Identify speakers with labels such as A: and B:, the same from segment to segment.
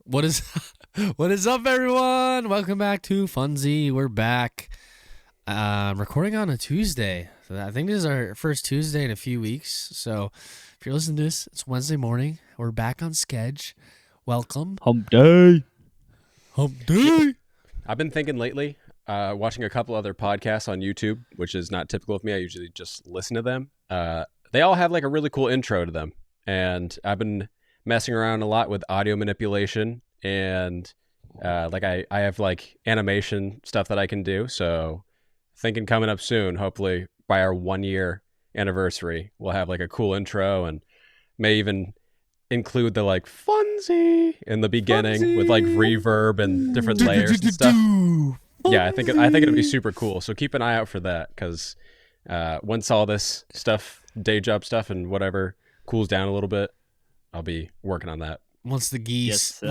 A: What is what is up, everyone? Welcome back to Funsie. We're back. Recording on a Tuesday. So I think this is our first Tuesday in a few weeks. So if you're listening to this, it's Wednesday morning. We're back on Sketch. Welcome.
B: Hump day.
A: Hump day.
C: I've been thinking lately, watching a couple other podcasts on YouTube, which is not typical of me. I usually just listen to them. They all have like a really cool intro to them. And I've been messing around a lot with audio manipulation and I have like animation stuff that I can do. So thinking coming up soon, hopefully by our 1 year anniversary, we'll have like a cool intro and may even include the like Funsie in the beginning with like reverb and different layers and stuff. Yeah, I think it'll be super cool. So keep an eye out for that because once all this stuff, day job stuff and whatever cools down a little bit, I'll be working on that.
A: Once the geese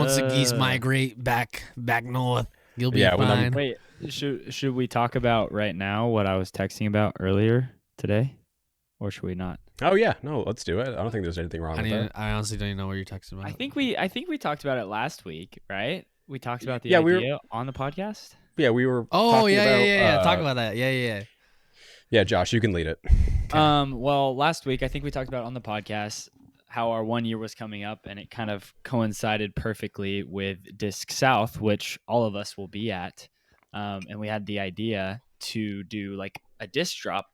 A: migrate back north, you'll be fine.
B: Wait, should we talk about right now what I was texting about earlier today, or should we not?
C: Oh yeah, no, let's do it. I don't think there's anything wrong with that.
A: I honestly don't even know what you're texting about.
B: I think we talked about it last week, right? We talked about the idea on the podcast.
C: Yeah, we were.
A: Oh yeah. Talk about that. Yeah.
C: Yeah, Josh, you can lead it.
B: Well, last week I think we talked about on the podcast how our 1 year was coming up, and it kind of coincided perfectly with Disc South, which all of us will be at. And we had the idea to do like a disc drop,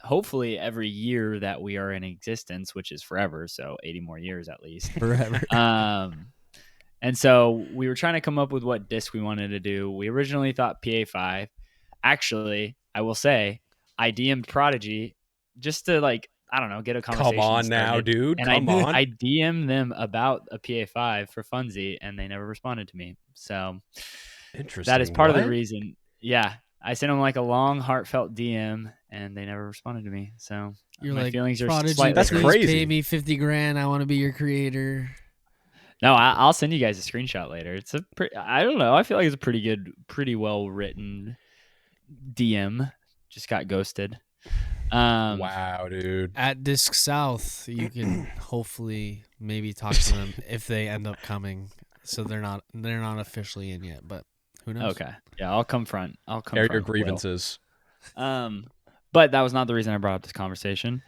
B: hopefully every year that we are in existence, which is forever. So 80 more years at least.
A: Forever.
B: And so we were trying to come up with what disc we wanted to do. We originally thought PA5. Actually, I will say, I DM'd Prodigy just to like, I don't know, get a conversation
C: Come on
B: started.
C: now, dude.
B: And I DM'd them about a PA5 for Funsie, and they never responded to me. So
C: interesting.
B: that is part of the reason. Yeah. I sent them like a long, heartfelt DM, and they never responded to me. So
A: You're
B: my
A: like,
B: feelings are
A: Prodigy,
B: slightly
C: That's
A: please
C: crazy.
A: Pay me $50,000. I want to be your creator.
B: No, I'll send you guys a screenshot later. It's I don't know. I feel like it's a pretty well written DM. Just got ghosted.
C: Wow, dude.
A: At Disc South, you can hopefully maybe talk to them if they end up coming. So they're not officially in yet, but who knows?
B: Okay. Yeah, I'll come front.
C: Air your grievances.
B: But that was not the reason I brought up this conversation.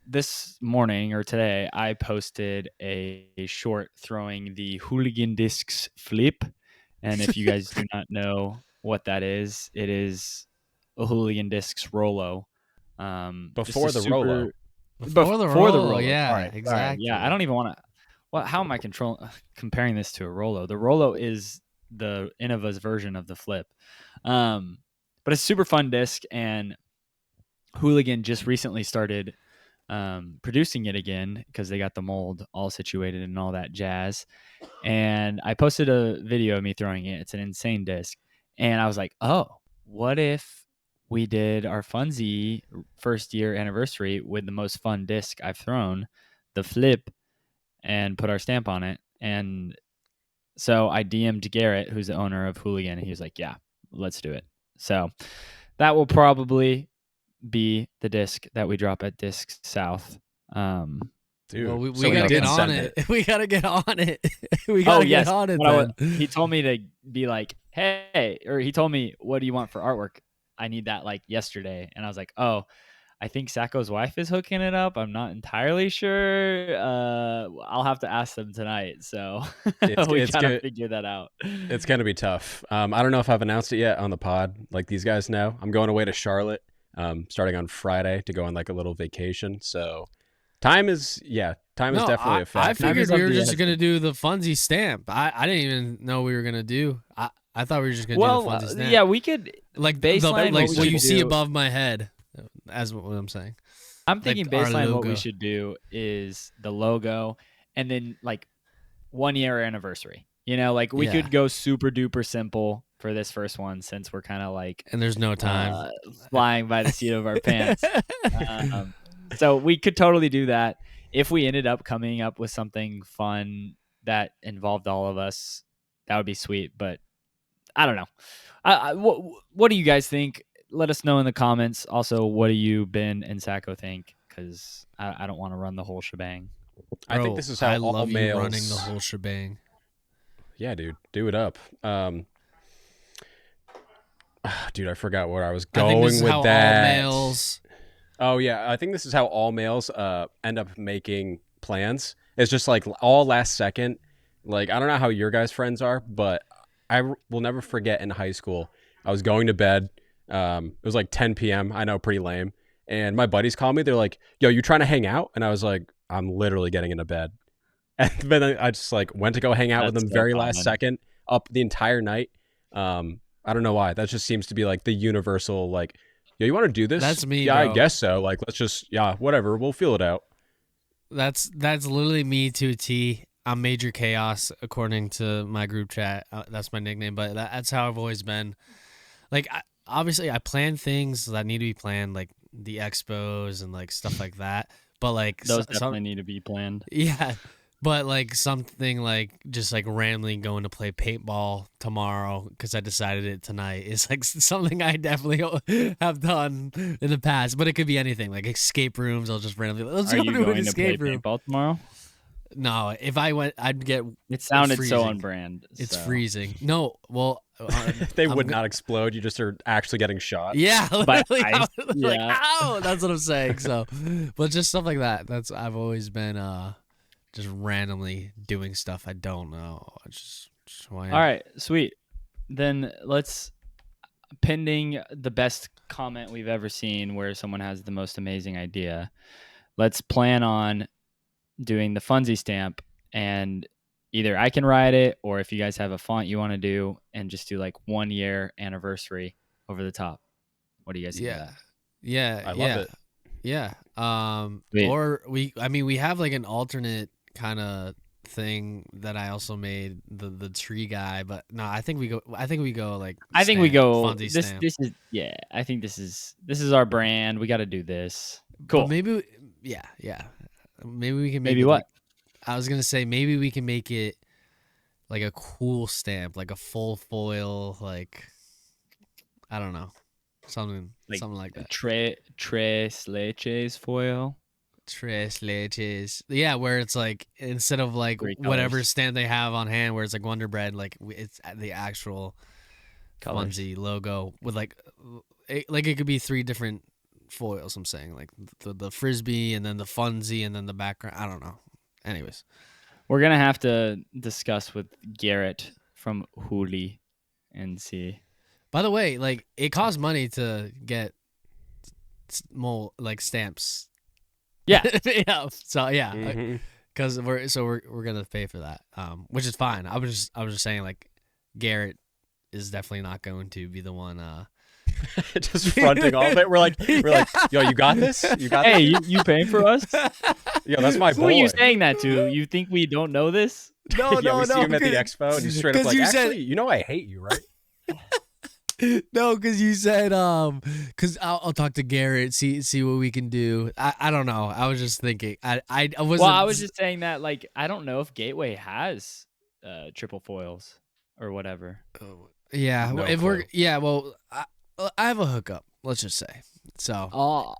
B: This morning or today, I posted a short throwing the Hooligan discs flip. And if you guys do not know what that is, it is a Hooligan discs Rolo.
C: Before the Rolo.
A: Before the Rolo, yeah,
B: All right,
A: exactly.
B: Yeah, I don't even want to. Well, how am I comparing this to a Rolo? The Rolo is the Innova's version of the flip. But it's a super fun disc, and Hooligan just recently started producing it again because they got the mold all situated and all that jazz. And I posted a video of me throwing it. It's an insane disc. And I was like, oh, what if we did our Funsie first year anniversary with the most fun disc I've thrown, the flip, and put our stamp on it. And so I DM'd Garett, who's the owner of Hooligan, and he was like, yeah, let's do it. So that will probably be the disc that we drop at Disc South.
C: Dude,
A: well, we
C: so
A: gotta get on it. We gotta get on it. We gotta get on it. Then.
B: He told me to be like, hey, or he told me, what do you want for artwork? I need that like yesterday. And I was like, oh, I think Sajko's wife is hooking it up. I'm not entirely sure. I'll have to ask them tonight. So we gotta figure that out.
C: It's gonna be tough. I don't know if I've announced it yet on the pod. Like these guys know, I'm going away to Charlotte, starting on Friday to go on like a little vacation. So time is definitely a factor.
A: I figured we were just gonna do the Funsie stamp. I didn't even know we were gonna do. I thought we were just gonna do the Funsie stamp.
B: Yeah, we could
A: like
B: baseline
A: like what you see above my head. As what I'm saying.
B: I'm thinking
A: like
B: baseline what we should do is the logo and then like 1 year anniversary. You know, like we could go super duper simple for this first one since we're kind of like
A: and there's no time
B: flying by the seat of our pants. So we could totally do that. If we ended up coming up with something fun that involved all of us, that would be sweet. But I don't know. What do you guys think? Let us know in the comments. Also, what do you, Ben and Sajko, think? Because I don't want to run the whole shebang.
C: I think this is how
A: I
C: all
A: love
C: males
A: you running the whole shebang.
C: Yeah, dude, do it up. Dude, I forgot where I was
A: I think this
C: going
A: is
C: with
A: how
C: that.
A: all males.
C: Oh yeah, I think this is how all males end up making plans. It's just like all last second. Like I don't know how your guys' friends are, but will never forget in high school. I was going to bed. It was like 10 p.m. I know, pretty lame. And my buddies called me. They're like, "Yo, you trying to hang out?" And I was like, "I'm literally getting into bed." And then I just like went to go hang out with
B: That's
C: them
B: so
C: very
B: common.
C: last second, up the entire night. I don't know why. That just seems to be like the universal like, "Yo, you want to do this?"
A: That's me,
C: Yeah,
A: bro.
C: I guess so. Like, let's just whatever. We'll feel it out.
A: That's literally me to a T. I'm Major Chaos according to my group chat. That's my nickname, but that's how I've always been. Like, obviously, I plan things that need to be planned, like the expos and like stuff like that. But like
B: Those definitely need to be planned.
A: yeah, but like something like just like randomly going to play paintball tomorrow because I decided it tonight is like something I definitely have done in the past. But it could be anything, like escape rooms. I'll just randomly let's
B: Are
A: go
B: you
A: to an
B: going to play
A: escape room.
B: paintball tomorrow?
A: No, if I went, I'd get.
B: It sounded so
A: freezing.
B: on brand.
A: It's
B: so.
A: freezing. No, well,
C: They would not explode. You just are actually getting shot.
A: Yeah,
B: By
A: literally.
B: ice,
A: Like,
B: yeah.
A: ow! That's what I'm saying. So, but just stuff like that. That's I've always been just randomly doing stuff I don't know. Just who I am.
B: All right, sweet. Then let's, pending the best comment we've ever seen where someone has the most amazing idea, let's plan on doing the Funsie stamp, and either I can write it, or if you guys have a font you want to do, and just do like 1 year anniversary over the top. What do you guys think of that?
A: Yeah,
C: I love it.
A: Yeah.
B: Sweet.
A: Or we have like an alternate kind of thing that I also made, the tree guy, but no, I think we go like
B: I think we
A: stamp,
B: go.
A: Fonzie
B: This
A: stamp.
B: is I think this is our brand. We got to do this. Cool.
A: But maybe yeah. Maybe we can make
B: Maybe
A: it
B: what?
A: like, I was gonna say maybe we can make it like a cool stamp, like a full foil, like I don't know, something like that.
B: Tres leches foil.
A: Tres leches, yeah, where it's like instead of like
B: 3
A: whatever
B: colors.
A: stamp they have on hand, where it's like Wonder Bread, like it's the actual
B: Colors.
A: Funsie logo with like it could be 3 different foils. I'm saying like the frisbee and then the Funsie and then the background. I don't know. Anyways.
B: We're gonna have to discuss with Garett from Hooligan and see.
A: By the way, like it costs money to get more like stamps.
B: Yeah.
A: Yeah. So yeah,
C: Mhm.
A: because we're gonna pay for that, which is fine. I was just saying like Garett is definitely not going to be the one.
C: Just fronting all of it. We're like, yo, you got this? You got
B: Hey,
C: this?
B: you paying for us?
C: Yo, that's my
B: Who
C: boy.
B: are you saying that to? You think we don't know this?
C: Yeah, we see him at the expo, and he's straight up
A: 'cause
C: like,
A: you said-
C: actually, you know I hate you, right?
A: No, because you said because I'll talk to Garett, see what we can do. I don't know. I was just thinking. I wasn't.
B: Well, I was just saying that like I don't know if Gateway has triple foils or whatever.
A: Yeah.
C: No
A: If we're
C: clue.
A: well, I have a hookup. Let's just say. So
B: Oh,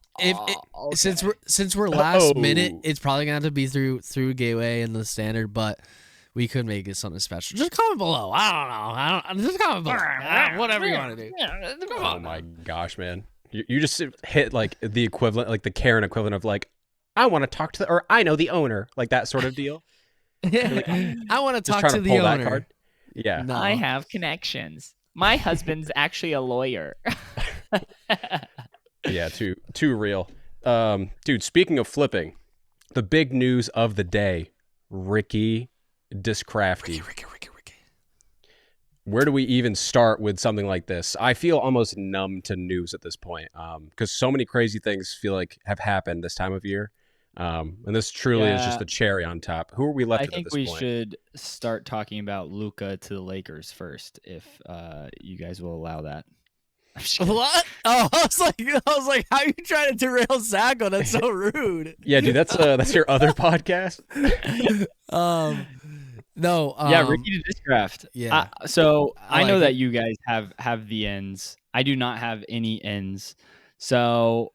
A: since we're last minute,
C: Oh.
A: it's probably gonna have to be through Gateway and the standard, but we could make it something special. Just comment below. I don't know. Just comment below. Whatever you want to do. Come
C: Oh
A: on.
C: my gosh, man. You just hit like the equivalent, like the Karen equivalent of like, I want to talk to or I know the owner, like that sort of deal.
A: I want to
C: Just
A: talk
C: trying
A: to
C: to
A: the
C: pull that
A: owner.
C: card. Yeah.
A: No.
B: I have connections. My husband's actually a lawyer.
C: Yeah, too real. Dude, speaking of flipping, the big news of the day, Ricky Disc Crafty.
A: Ricky.
C: Where do we even start with something like this? I feel almost numb to news at this point, because so many crazy things feel like have happened this time of year, and this truly is just
B: Yeah.
C: the cherry on top. Who are we left
B: I
C: with at
B: think
C: this
B: we
C: point?
B: should start talking about Luka to the Lakers first, if you guys will allow that. I'm just kidding.
A: What? Oh, I was like, how are you trying to derail Sajko? That's so rude.
C: Yeah, dude, that's your other podcast.
A: No.
B: Yeah, Ricky to Discraft.
A: yeah.
B: So
A: I
B: I know
A: like
B: that
A: it.
B: you guys have the ends. I do not have any ends. So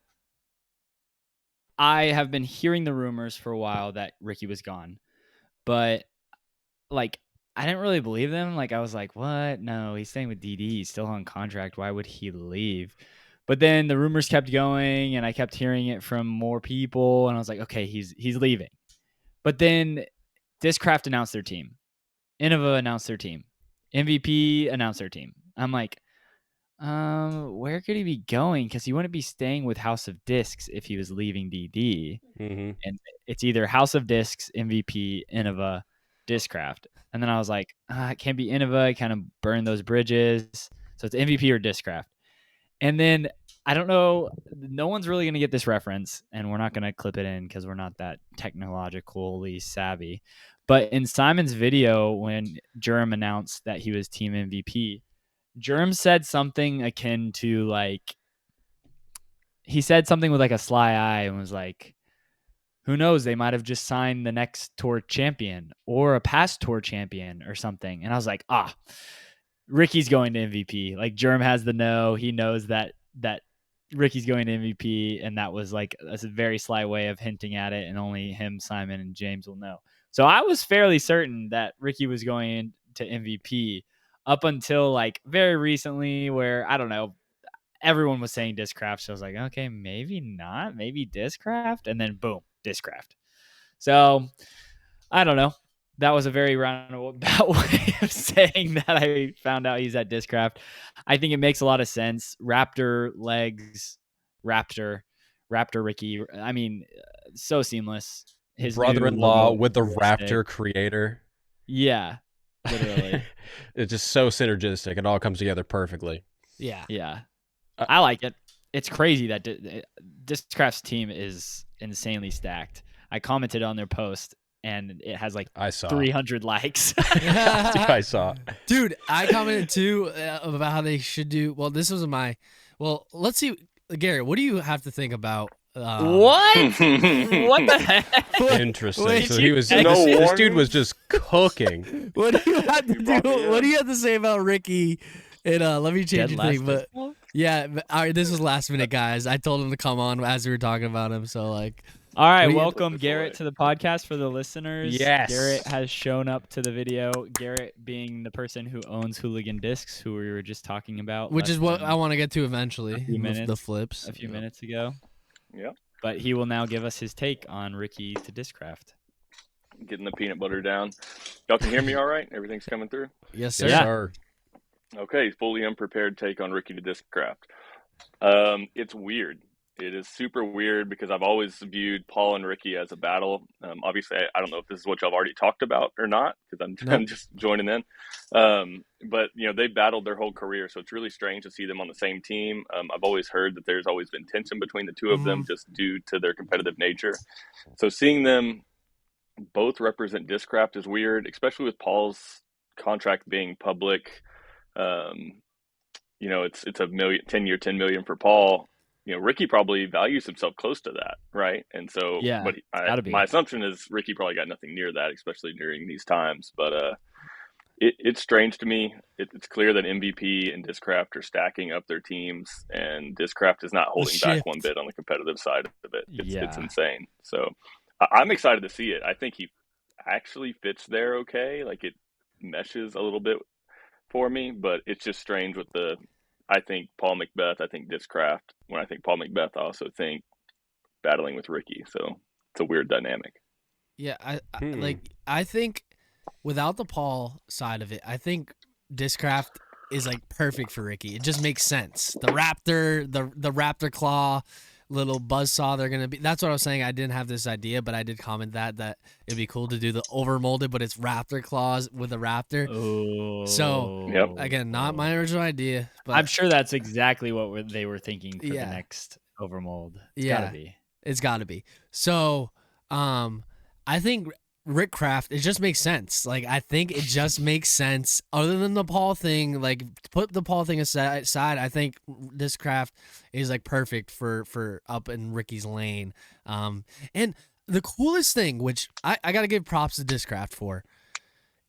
B: I have been hearing the rumors for a while that Ricky was gone, but like I didn't really believe them. Like I was like, what? No, he's staying with DD. He's still on contract. Why would he leave? But then the rumors kept going, and I kept hearing it from more people, and I was like, okay, he's leaving. But then Discraft announced their team. Innova announced their team. MVP announced their team. I'm like, where could he be going? Because he wouldn't be staying with House of Discs if he was leaving DD.
C: Mm-hmm.
B: And it's either House of Discs, MVP, Innova, Discraft. And then I was like, it can't be Innova. I kind of burn those bridges. So it's MVP or Discraft. And then I don't know. No one's really going to get this reference, and we're not going to clip it in because we're not that technologically savvy. But in Simon's video, when Jerem announced that he was team MVP, Jerem said something akin to like, he said something with like a sly eye and was like, who knows? They might have just signed the next tour champion or a past tour champion or something. And I was like, Ricky's going to MVP. Like Jerem has the know. He knows that Ricky's going to MVP, and that was like a very sly way of hinting at it, and only him, Simon, and James will know. So I was fairly certain that Ricky was going to MVP up until like very recently, where I don't know, everyone was saying Discraft. So I was like, okay, maybe not, maybe Discraft, and then boom, Discraft. So I don't know. That was a very roundabout way of saying that I found out he's at Discraft. I think it makes a lot of sense. Raptor legs, Raptor Ricky. I mean, so seamless. His
C: brother-in-law
B: new
C: with the
B: logo
C: Raptor
B: stick.
C: creator.
B: Yeah, literally.
C: It's just so synergistic. It all comes together perfectly.
A: Yeah.
B: Yeah. I like it. It's crazy that Discraft's team is insanely stacked. I commented on their post, and it has like
C: I saw
B: 300 likes.
C: I saw.
A: Dude, I commented too about how they should do. Well, this was my. Well, let's see, Garrett. What do you have to think about?
B: What? What the heck?
C: Interesting.
B: Wait,
C: So he was.
B: no
C: This dude was just cooking.
A: What do you have to do? What do you have to say about Ricky? And let me change your thing, but yeah, all right, this was last minute, guys. I told him to come on as we were talking about him, so like.
B: All right,
A: We-
B: welcome Garrett to the podcast for the listeners.
C: Yes.
B: Garrett has shown up to the video. Garrett being the person who owns Hooligan Discs, who we were just talking about.
A: Which is what
B: less
A: I want to get to eventually.
B: a few
A: with
B: minutes,
A: the flips.
B: than a few minutes ago.
D: Yeah.
B: But he will now give us his take on Ricky to Discraft.
D: Getting the peanut butter down. Y'all can hear me all right? Everything's coming through?
A: Yes, sir.
C: Yes,
B: Yeah.
C: sir.
D: Okay, fully unprepared take on Ricky to Discraft. It's weird. It is super weird because I've always viewed Paul and Ricky as a battle. Obviously, I don't know if this is what y'all have already talked about or not because I'm just joining in. But, you know, they battled their whole career, so it's really strange to see them on the same team. I've always heard that there's always been tension between the two of them just due to their competitive nature. So seeing them both represent Discraft is weird, especially with Paul's contract being public. You know, it's a 10-year, $10 million for Paul. You know, Ricky probably values himself close to that, right? And so,
B: Yeah,
D: but
B: gotta be.
D: my assumption is Ricky probably got nothing near that, especially during these times. But it's strange to me. It's clear that MVP and Discraft are stacking up their teams, and Discraft is not holding back one bit on the competitive side of it. It's insane. So I'm excited to see it. I think he actually fits there okay. Like it meshes a little bit for me, but it's just strange with I think Paul Macbeth, I think Discraft. When I think Paul Macbeth, I also think battling with Ricky. So it's a weird dynamic.
A: Yeah, I think without the Paul side of it, I think Discraft is like perfect for Ricky. It just makes sense. The Raptor, the Raptor claw, little buzzsaw they're gonna be. That's what I was saying. I didn't have this idea, but I did comment that it'd be cool to do the overmolded, but it's Raptor claws with a Raptor.
B: Oh.
A: So
D: Yep.
A: again, not my original idea, but
B: I'm sure that's exactly what they were thinking for
A: Yeah.
B: the next overmold. It's
A: Yeah.
B: gotta be.
A: It's got to be. So, I think Rickcraft, it just makes sense. Like, I think it just makes sense. Other than the Paul thing, like, put the Paul thing aside, I think Discraft is, like, perfect for up in Ricky's lane. And the coolest thing, which I got to give props to Discraft for,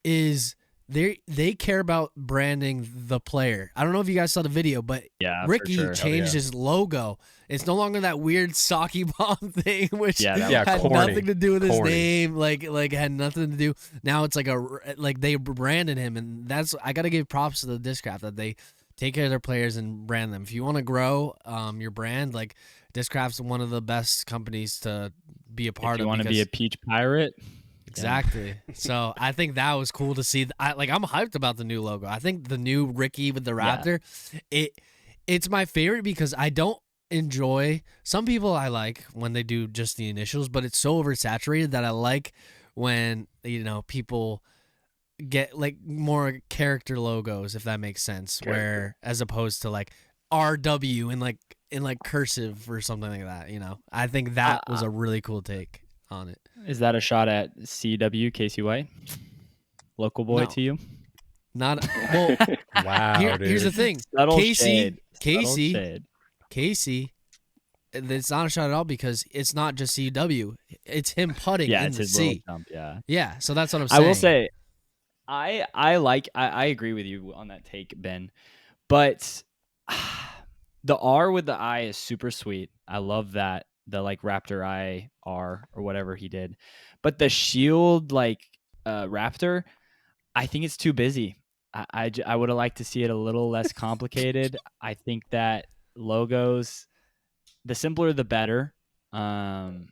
A: is they care about branding the player. I don't know if you guys saw the video, but
B: Yeah, for
A: Ricky
B: sure.
A: changed his logo. It's no longer that weird sake bomb thing, which
B: Yeah, that
A: had
C: corny.
A: nothing to do with his
C: Corny.
A: name. Like had nothing to do. Now it's like they branded him, and I gotta give props to the Discraft that they take care of their players and brand them. If you want to grow your brand, like Discraft's one of the best companies to be a part
B: If you
A: of.
B: want to be a peach pirate.
A: Exactly. So I think that was cool to see. I'm hyped about the new logo. I think the new Ricky with the Raptor, it's my favorite because I don't enjoy. Some people I like when they do just the initials, but it's so oversaturated that I like when people get like more character logos, if that makes sense. Where as opposed to like RW in like cursive or something like that. I think that was a really cool take on it.
B: Is that a shot at CW Casey White? Local boy
A: No.
B: to you?
A: Not well.
C: Wow, dude.
A: Here's the thing,
B: Subtle
A: Casey.
B: shade.
A: It's not a shot at all because it's not just CW. It's him putting
B: Yeah,
A: in
B: it's
A: the
B: his
A: sea.
B: little jump. Yeah.
A: Yeah, so that's what I'm saying.
B: I will say, I agree with you on that take, Ben. But the R with the I is super sweet. I love that. The like Raptor I R or whatever he did. But the shield Raptor, I think it's too busy. I would have liked to see it a little less complicated. I think that logos, the simpler the better. And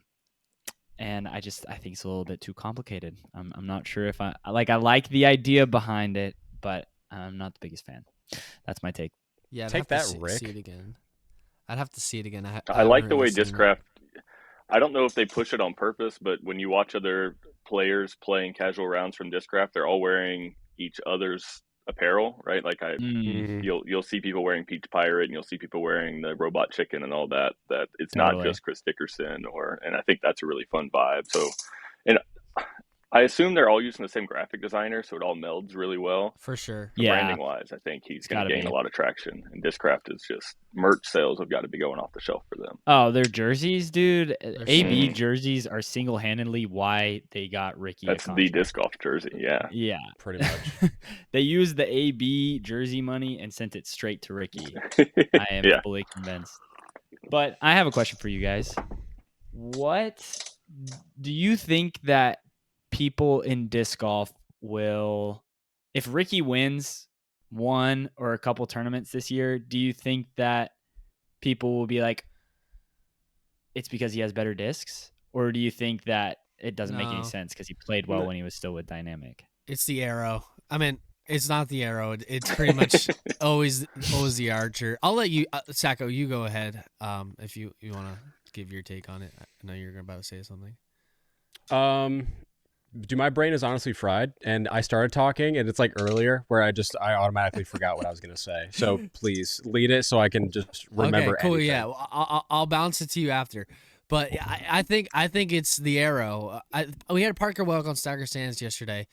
B: I think it's a little bit too complicated. I'm not sure if I like the idea behind it, but I'm not the biggest fan. That's my take.
A: Yeah,
C: Take that, Rick.
A: See it again. I'd have to see it again.
D: I like the way Discraft. I don't know if they push it on purpose, but when you watch other players playing casual rounds from Discraft, they're all wearing each other's apparel, right? Like you'll see people wearing Peach Pirate, and you'll see people wearing the Robot Chicken and all that. That it's
B: Totally.
D: not just Chris Dickerson, and I think that's a really fun vibe. So, and I assume they're all using the same graphic designer, so it all melds really well.
A: For sure.
D: Branding wise, I think he's going to gain a lot of traction. And Discraft is just merch sales have got to be going off the shelf for them.
B: Oh, their jerseys, dude. AB
D: sweet.
B: jerseys are single handedly why they got Ricky.
D: That's the disc golf jersey, yeah.
B: Yeah.
C: Pretty much.
B: They used the AB jersey money and sent it straight to Ricky. I am fully convinced. But I have a question for you guys. What do you think that people in disc golf will, if Ricky wins one or a couple tournaments this year, do you think that people will be like, it's because he has better discs? Or do you think that it doesn't make any sense because he played well when he was still with Dynamic?
A: It's the arrow. I mean, it's not the arrow. It's pretty much always the Archer. I'll let you, Sajko, you go ahead if you want to give your take on it. I know you're about to say something.
C: My brain is honestly fried, and I started talking, and it's like earlier where I automatically forgot what I was gonna say. So please lead it so I can just remember.
A: Okay, cool.
C: anything.
A: Yeah, I'll bounce it to you after. But I think it's the arrow. We had Parker Welk on Stacker Sands yesterday.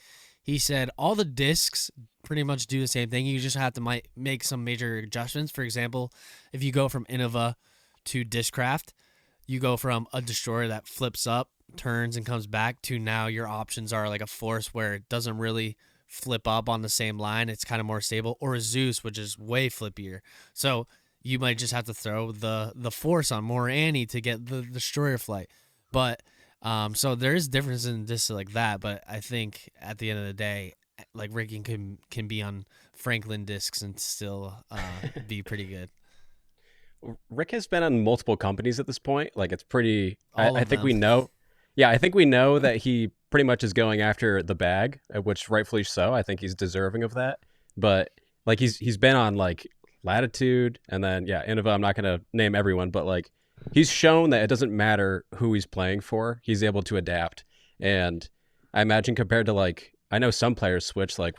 A: He said all the discs pretty much do the same thing. You just have to make some major adjustments. For example, if you go from Innova to Discraft, you go from a destroyer that flips up, turns, and comes back to now your options are like a Force where it doesn't really flip up on the same line. It's kind of more stable, or a Zeus, which is way flippier. So you might just have to throw the Force on more Annie to get the destroyer flight. But so there is difference in discs like that. But I think at the end of the day, like Ricky can be on Franklin discs and still be pretty good.
C: Rick has been on multiple companies at this point. Like it's pretty. I think
A: them.
C: we know. Yeah, I think we know that he pretty much is going after the bag, which rightfully so. I think he's deserving of that. But like he's been on like Latitude, and then Innova. I'm not going to name everyone, but like he's shown that it doesn't matter who he's playing for. He's able to adapt. And I imagine compared to like, I know some players switch. Like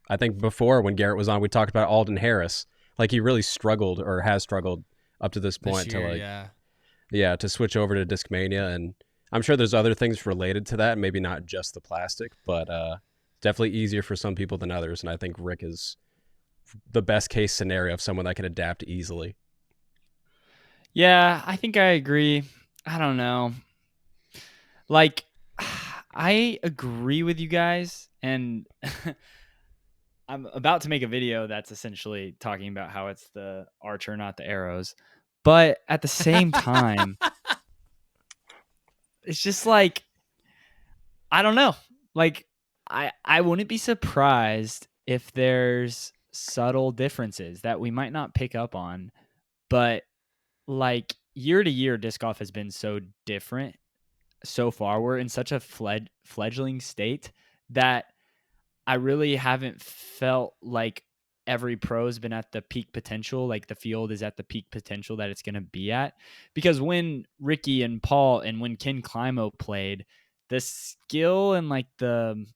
C: I think before when Garett was on, we talked about Alden Harris. Like he really struggled or has struggled up to this point to switch over to Discmania. And I'm sure there's other things related to that, maybe not just the plastic, but definitely easier for some people than others. And I think Rick is the best case scenario of someone that can adapt easily.
B: Yeah, I think I agree. I don't know. Like, I agree with you guys. And I'm about to make a video that's essentially talking about how it's the archer, not the arrows. But at the same time, it's just like, I don't know. Like, I wouldn't be surprised if there's subtle differences that we might not pick up on. But like year to year, disc golf has been so different so far. We're in such a fledgling state that I really haven't felt like every pro's been at the peak potential, like the field is at the peak potential that it's going to be at. Because when Ricky and Paul and when Ken Climo played, the skill and like the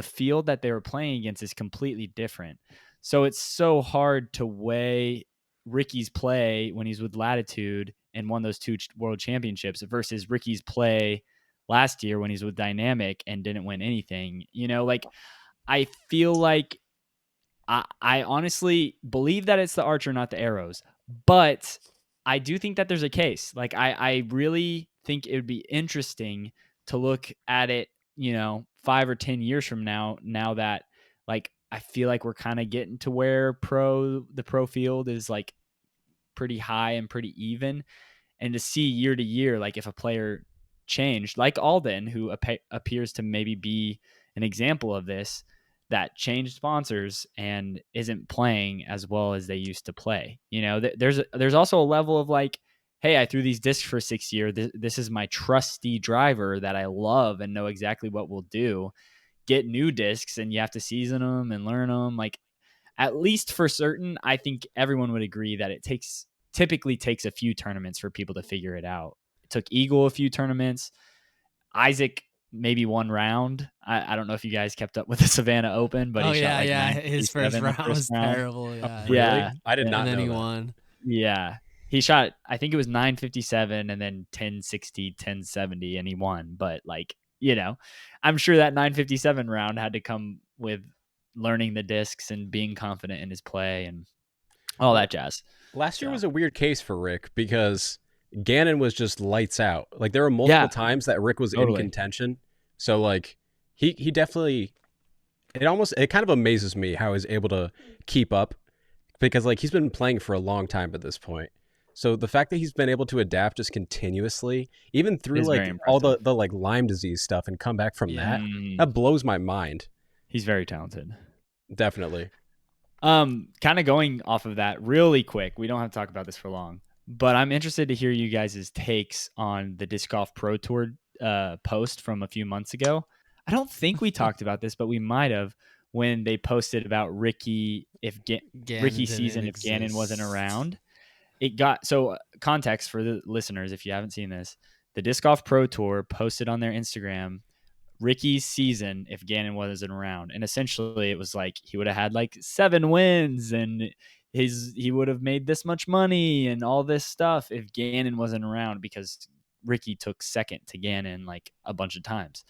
B: field that they were playing against is completely different. So it's so hard to weigh Ricky's play when he's with Latitude and won those 2 world championships versus Ricky's play last year when he's with Dynamic and didn't win anything. You know, like I feel like I honestly believe that it's the archer, not the arrows. But I do think that there's a case. Like I really think it would be interesting to look at it, 5 or 10 years from now that like I feel like we're kind of getting to where the pro field is like pretty high and pretty even. And to see year to year, like if a player changed, like Alden, who appears to maybe be an example of this, that changed sponsors and isn't playing as well as they used to play. There's also a level of like, hey, I threw these discs for 6 years. This is my trusty driver that I love and know exactly what we'll do. Get new discs and you have to season them and learn them. Like, at least for certain, I think everyone would agree that it typically takes a few tournaments for people to figure it out. It took Eagle a few tournaments. Isaac maybe 1 round. I don't know if you guys kept up with the Savannah Open, but he shot like
A: his first round was terrible. Yeah,
C: really?
B: Yeah.
C: I did not
A: and then
C: know
A: he
C: that.
A: won.
B: Yeah. He shot, I think it was 957 and then 1060, 1070, and he won. But like, I'm sure that 957 round had to come with learning the discs and being confident in his play and all that jazz.
C: Last year was a weird case for Rick because Gannon was just lights out. Like there were multiple times that Rick was in contention. So like he definitely, it kind of amazes me how he's able to keep up because like he's been playing for a long time at this point. So the fact that he's been able to adapt just continuously, even through like all the like Lyme disease stuff and come back from that blows my mind.
B: He's very talented.
C: Definitely.
B: Kind of going off of that really quick. We don't have to talk about this for long, but I'm interested to hear you guys' takes on the Disc Golf Pro Tour post from a few months ago. I don't think we talked about this, but we might have when they posted about Ricky season if Gannon wasn't around. It got context for the listeners if you haven't seen this. The Disc Golf Pro Tour posted on their Instagram Ricky's season if Gannon wasn't around, and essentially it was like he would have had like 7 wins and he would have made this much money and all this stuff if Gannon wasn't around because Ricky took second to Gannon like a bunch of times.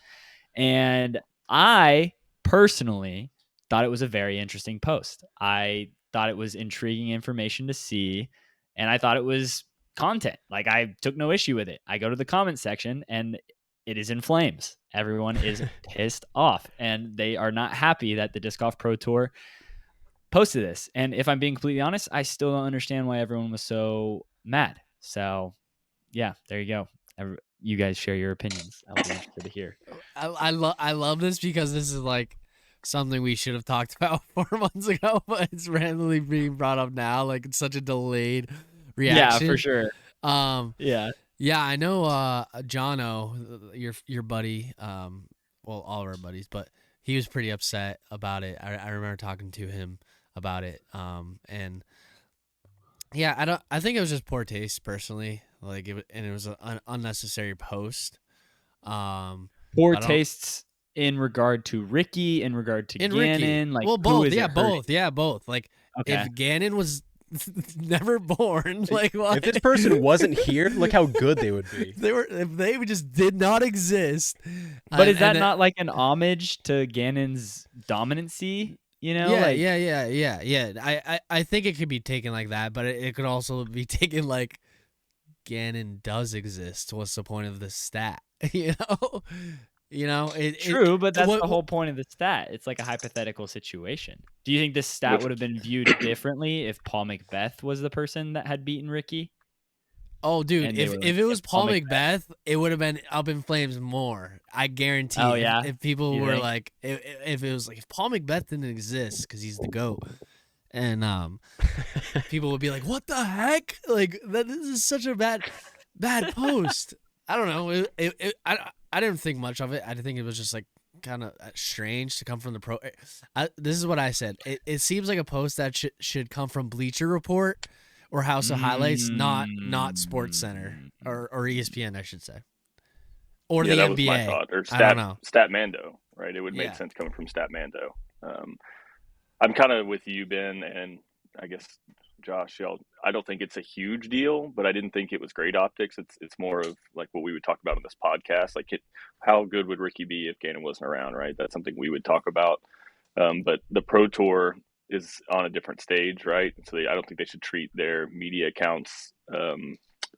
B: And I personally thought it was a very interesting post. I thought it was intriguing information to see, and I thought it was content. Like I took no issue with it. I go to the comment section and it is in flames. Everyone is pissed off and they are not happy that the Disc Golf Pro Tour posted this. And if I'm being completely honest, I still don't understand why everyone was so mad. So yeah, there you go. You guys share your opinions. I'll be interested to hear.
A: I love this because this is like something we should have talked about 4 months ago, but it's randomly being brought up now. Like it's such a delayed reaction.
B: Yeah, for sure.
A: Yeah, I know Jono, your buddy, well, all of our buddies, but he was pretty upset about it. I remember talking to him about it. And yeah, I think it was just poor taste personally. Like it was an unnecessary post.
B: Poor tastes in regard to Ricky, in regard to Gannon, like
A: both. Both. Like if Gannon was never born, like what?
C: If this person wasn't here, look how good they would be.
A: If they just did not exist.
B: But is that not like an homage to Gannon's dominancy?
A: Yeah. I think it could be taken like that, but it could also be taken like Gannon does exist. What's the point of this stat? You know,
B: True, but that's
A: what-
B: the whole point of the stat. It's like a hypothetical situation. Do you think this stat
D: Which-
B: would have been viewed differently if Paul McBeth was the person that had beaten Ricky?
A: Oh, dude,
B: And they
A: if
B: were
A: it
B: like,
A: was
B: if Paul
A: Paul McBeth, it would have been up in flames more. I guarantee.
B: Oh,
A: If-
B: yeah?
A: If people
B: You
A: were
B: think?
A: like, if it was like, if Paul McBeth didn't exist because he's the GOAT, and people would be like, "What the heck? Like that? This is such a bad post." I don't know. I didn't think much of it. I think it was just like kind of strange to come from the pro. This is what I said. It seems like a post that should come from Bleacher Report or House of Highlights, not Sports Center or ESPN, I should say, or
D: yeah,
A: the
D: that
A: NBA.
D: was my thought. Or
A: I don't know.
D: Statmando, right? It would make
A: Yeah.
D: sense coming from Statmando. I'm kind of with you, Ben, and I guess Josh. I don't think it's a huge deal, but I didn't think it was great optics. It's more of like what we would talk about on this podcast. Like, how good would Ricky be if Gannon wasn't around, right? That's something we would talk about. But the Pro Tour is on a different stage, right? So I don't think they should treat their media accounts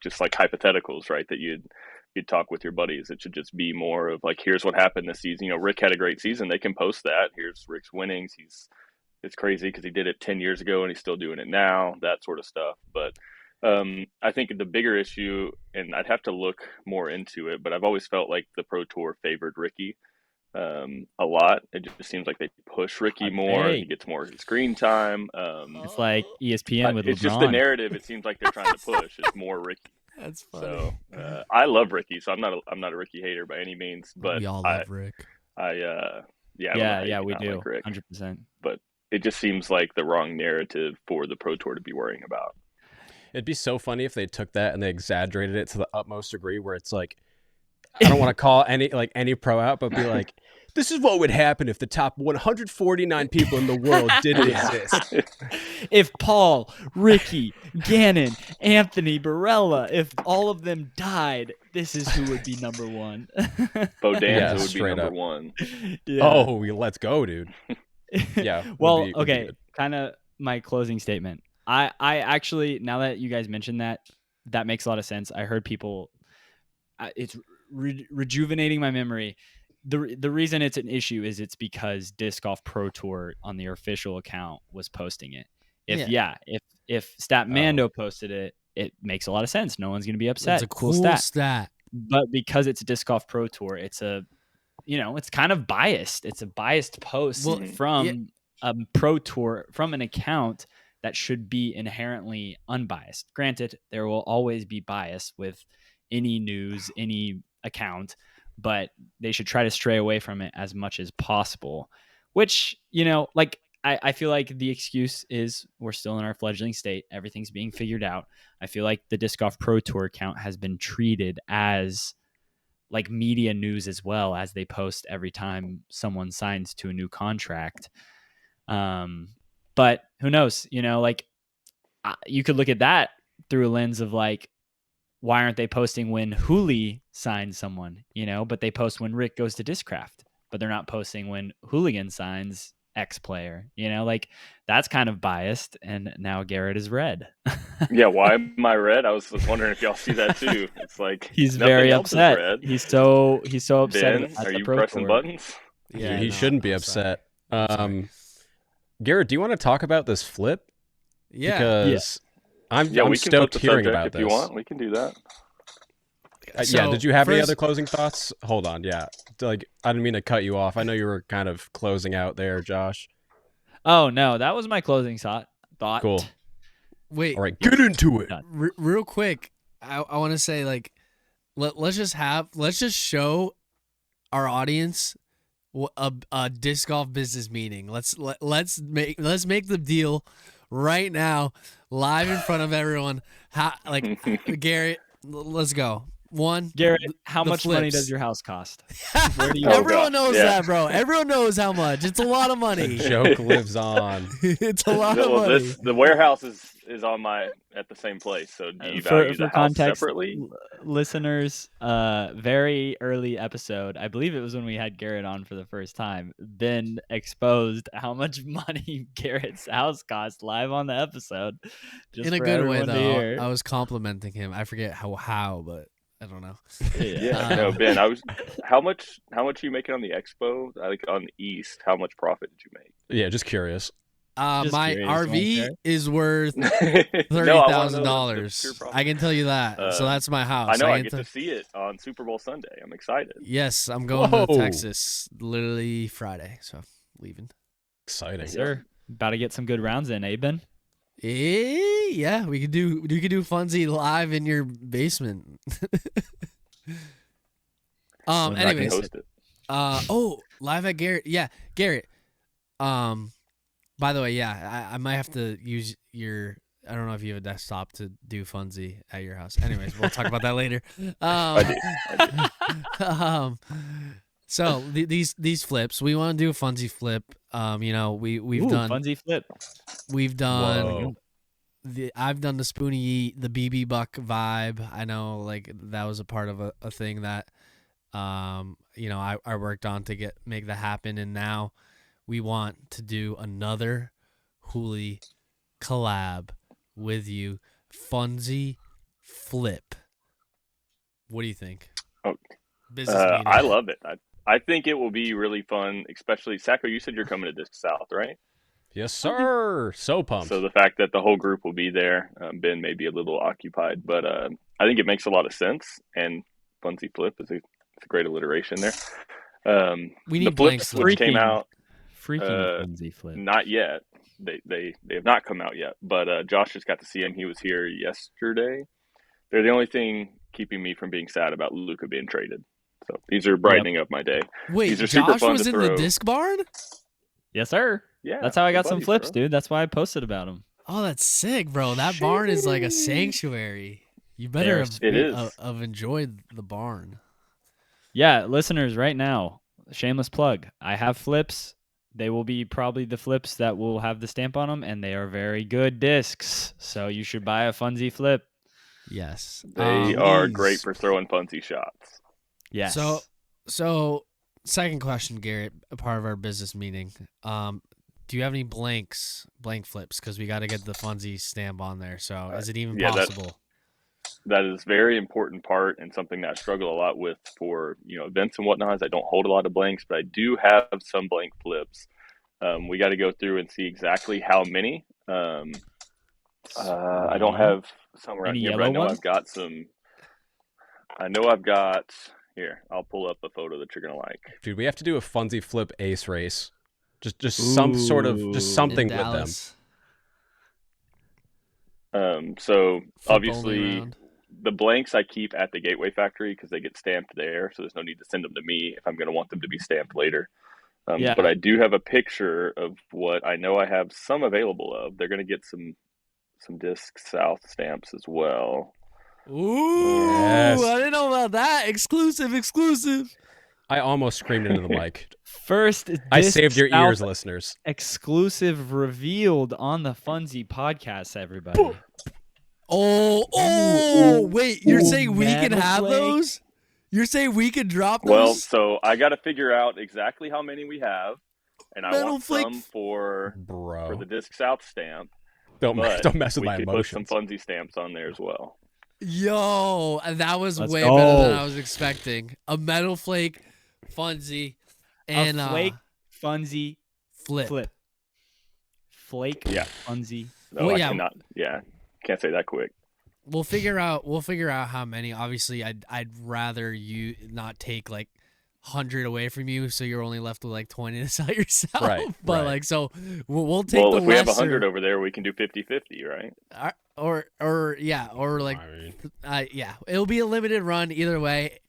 D: just like hypotheticals, right? That you'd talk with your buddies. It should just be more of like, here's what happened this season. You know, Rick had a great season. They can post that. Here's Rick's winnings. It's crazy because he did it 10 years ago and he's still doing it now, that sort of stuff. But I think the bigger issue, and I'd have to look more into it, but I've always felt like the Pro Tour favored Ricky a lot. It just seems like they push Ricky more.
B: Hey.
D: He gets more screen time.
B: It's like ESPN with
D: It's
B: LeBron.
D: just the narrative. It seems like they're trying to push. It's more Ricky.
A: That's funny.
D: So I love Ricky. So I'm not a Ricky hater by any means. But
A: we all love Rick.
D: I don't know how
B: Yeah,
D: you
B: we
D: not
B: do.
D: like Rick.
B: 100%.
D: But it just seems like the wrong narrative for the Pro Tour to be worrying about.
C: It'd be so funny if they took that and they exaggerated it to the utmost degree, where it's like, I don't want to call any pro out, but be like, this is what would happen if the top 149 people in the world didn't exist.
B: If Paul, Ricky, Gannon, Anthony, Barella, if all of them died, this is who would be number one.
D: Bonanza
C: Yeah,
D: would be
C: straight
D: number
C: up.
D: one.
B: Yeah.
C: Oh, let's go, dude. Yeah.
B: Well,
C: would be
B: okay.
C: good.
B: Kind of my closing statement. I actually, now that you guys mentioned that makes a lot of sense. I heard people. It's rejuvenating my memory. The reason it's an issue is it's because Disc Golf Pro Tour on their official account was posting it. If Statmando posted it, it makes a lot of sense. No one's gonna be upset.
A: It's a cool stat.
B: But because it's Disc Golf Pro Tour, it's it's kind of biased. It's a biased post from a Pro Tour, from an account that should be inherently unbiased. Granted, there will always be bias with any news, any account, but they should try to stray away from it as much as possible, which, I feel like the excuse is we're still in our fledgling state. Everything's being figured out. I feel like the Disc Golf Pro Tour account has been treated as like media news as well, as they post every time someone signs to a new contract. But who knows, you could look at that through a lens of like, why aren't they posting when Hooli signs someone, but they post when Rick goes to Discraft, but they're not posting when Hooligan signs X player, that's kind of biased. And now Garett is red.
D: Yeah, why am I red? I was wondering if y'all see that too. It's like
B: He's
D: nothing
B: very
D: else is
B: upset.
D: red.
B: He's so upset.
D: Ben,
B: at
D: are
B: the
D: you
B: Pro
D: pressing
B: Tour.
D: buttons?
A: Yeah,
C: he
A: no,
C: shouldn't be
A: I'm sorry.
C: upset. Garrett, do you want to talk about this flip?
A: Yeah.
C: Because I'm
D: we can flip
C: stoked
D: the
C: hearing
D: subject
C: about
D: if
C: this.
D: you want. We can do that.
C: Yeah, did you have any
A: first-
C: other closing thoughts? Hold on, yeah. Like, I didn't mean to cut you off. I know you were kind of closing out there, Josh.
B: Oh no, that was my closing thought.
C: Cool.
A: Wait,
C: All right, get into it.
A: real quick, I want to say like, let's just show our audience a disc golf business meeting. Let's make the deal right now, live in front of everyone. Garrett, let's go. One,
B: Garrett, how
A: the
B: much money
A: flips.
B: does your house cost? Where do you
A: everyone
D: God,
A: knows
D: yeah.
A: that, bro. Everyone knows how much. It's a lot of
C: The
A: money.
C: joke lives on.
A: It's a lot of
D: Well,
A: money.
D: the warehouse is on at the same place. So do you value the house
B: context,
D: separately?
B: listeners, very early episode, I believe it was when we had Garrett on for the first time, Ben exposed how much money Garrett's house cost live on the episode. Just
A: In a
B: for
A: good way,
B: everyone to
A: though.
B: hear.
A: I was complimenting him. I forget how, but I don't know.
D: Yeah, no, Ben. How much are you making on the expo? Like on the East, how much profit did you make?
C: Yeah, just curious.
B: Just
A: My
B: curious, don't
A: RV
B: care.
A: is worth
D: No, I want to know the pure
A: $30,000.
D: profit.
A: I can tell you that. So that's my house.
D: I know. I
A: can
D: get to see it on Super Bowl Sunday. I'm excited.
A: Yes, I'm going
C: Whoa.
A: to Texas literally Friday, so leaving.
C: Exciting.
B: Yes, sir. About to get some good rounds in, eh, Ben?
A: Yeah, we could do Funsie live in your basement.
B: I can
A: Anyways,
D: host it.
A: live at Garett. Yeah, Garett. By the way, yeah, I might have to use your. I don't know if you have a desktop to do Funsie at your house. Anyways, we'll talk about that later.
D: I do.
A: So these flips, we want to do a Funsie flip. We've done
B: Funsie flip.
A: we've done
C: Whoa.
A: I've done the Spoonie, the BB Buck vibe. I know, like, that was a part of a thing that, I worked on to make that happen. And now we want to do another Hooli collab with you. Funsie flip. What do you think?
D: Oh,
A: Business meeting.
D: I love it. I think it will be really fun, especially Sajko. You said you're coming to Disc South, right?
C: Yes, sir. So pumped.
D: So the fact that the whole group will be there, Ben may be a little occupied, but I think it makes a lot of sense. And Funsie flip is a great alliteration there.
A: We need
D: the
A: blanks,
D: flips which came out
B: Freaking Funsie flip.
D: not yet. They have not come out yet, but Josh just got to see him. He was here yesterday. They're the only thing keeping me from being sad about Luka being traded. So these are brightening up my day.
A: Wait,
D: These are super
A: Josh
D: fun
A: was
D: to
A: in
D: throw.
A: the disc barn?
B: Yes, sir.
D: Yeah,
B: That's how I got some
D: buddies,
B: flips,
D: bro.
B: dude. That's why I posted about them.
A: Oh, that's sick, bro. That barn is like a sanctuary. You better
D: It is.
A: have enjoyed the barn.
B: Yeah, listeners, right now, shameless plug. I have flips. They will be probably the flips that will have the stamp on them, and they are very good discs. So you should buy a Funsie flip.
A: Yes.
D: They are
A: please.
D: great for throwing Funsie shots.
B: Yes.
A: So second question, Garett, a part of our business meeting. Do you have any blank flips? Because we got to get the Funsie stamp on there. So is it even possible?
D: That is a very important part and something that I struggle a lot with for events and whatnot. Is I don't hold a lot of blanks, but I do have some blank flips. We got to go through and see exactly how many. I don't have some around
B: Any
D: here, but
B: yellow
D: I know
B: ones?
D: I've got some. I know I've got here. I'll pull up a photo that you're gonna like.
C: Dude, we have to do a Funsie flip ace race. Just some sort of something
A: In
C: with them.
A: Dallas.
D: So
A: Flip only
D: obviously
A: round.
D: the blanks I keep at the Gateway Factory because they get stamped there, so there's no need to send them to me if I'm going to want them to be stamped later.
B: Yeah.
D: But I do have a picture of what I know I have some available of. They're going to get some Disc South stamps as well.
A: Ooh,
C: Yes.
A: I didn't know about that. Exclusive.
C: I almost screamed into the mic.
B: First,
C: I
B: Disc
C: saved your
B: South
C: ears, listeners.
B: exclusive revealed on the Funsie podcast, everybody.
A: Wait, you're saying we can
B: Metal
A: have
B: Flake.
A: those? You're saying we can drop those?
D: Well, so I got to figure out exactly how many we have, and I
A: Metal
D: want
A: Flake.
D: some for
C: Bro.
D: the Disc South stamp.
C: Don't
D: But
C: mess with
D: we
C: my
D: could
C: emotions.
D: put some Funsie stamps on there as well.
A: Yo, that was
B: Let's
A: way
B: go.
A: better than I was expecting. A Metal Flake, Funsie, and
B: a Flake Funsie
A: flip.
B: Flake
D: Yeah.
B: Funsie.
D: No,
A: Well,
D: I
A: yeah.
D: cannot. Yeah, can't say that quick.
A: We'll figure out how many. Obviously, I'd rather you not take like 100 away from you, so you're only left with like 20 to sell yourself.
C: Right,
A: But
C: right.
A: like, so we'll take
D: Well,
A: the
D: if we have
A: lesser,
D: 100 over there, we can do 50-50, right?
A: or like
C: I mean,
A: yeah, it'll be a limited run either way.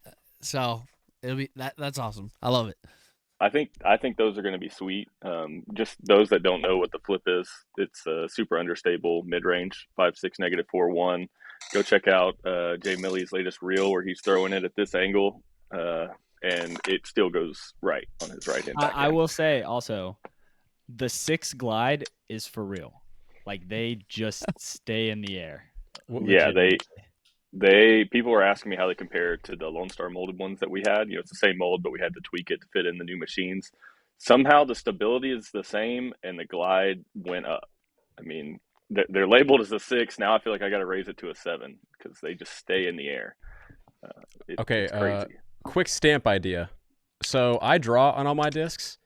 A: So it'll be that's awesome. I love it.
D: I think those are going to be sweet. Just those that don't know what the flip is, it's a super understable mid-range 5.6 -4.1. Go check out Jay Millie's latest reel where he's throwing it at this angle, and it still goes right on his right hand.
B: I will say also, the 6 glide is for real. Like, they just stay in the air.
D: Yeah, they people were asking me how they compare to the Lone Star molded ones that we had. It's the same mold, but we had to tweak it to fit in the new machines. Somehow the stability is the same and the glide went up. I mean, they're labeled as a 6. Now I feel like I got to raise it to a 7 because they just stay in the air.
C: Okay,
D: it's crazy.
C: quick stamp idea. So I draw on all my discs,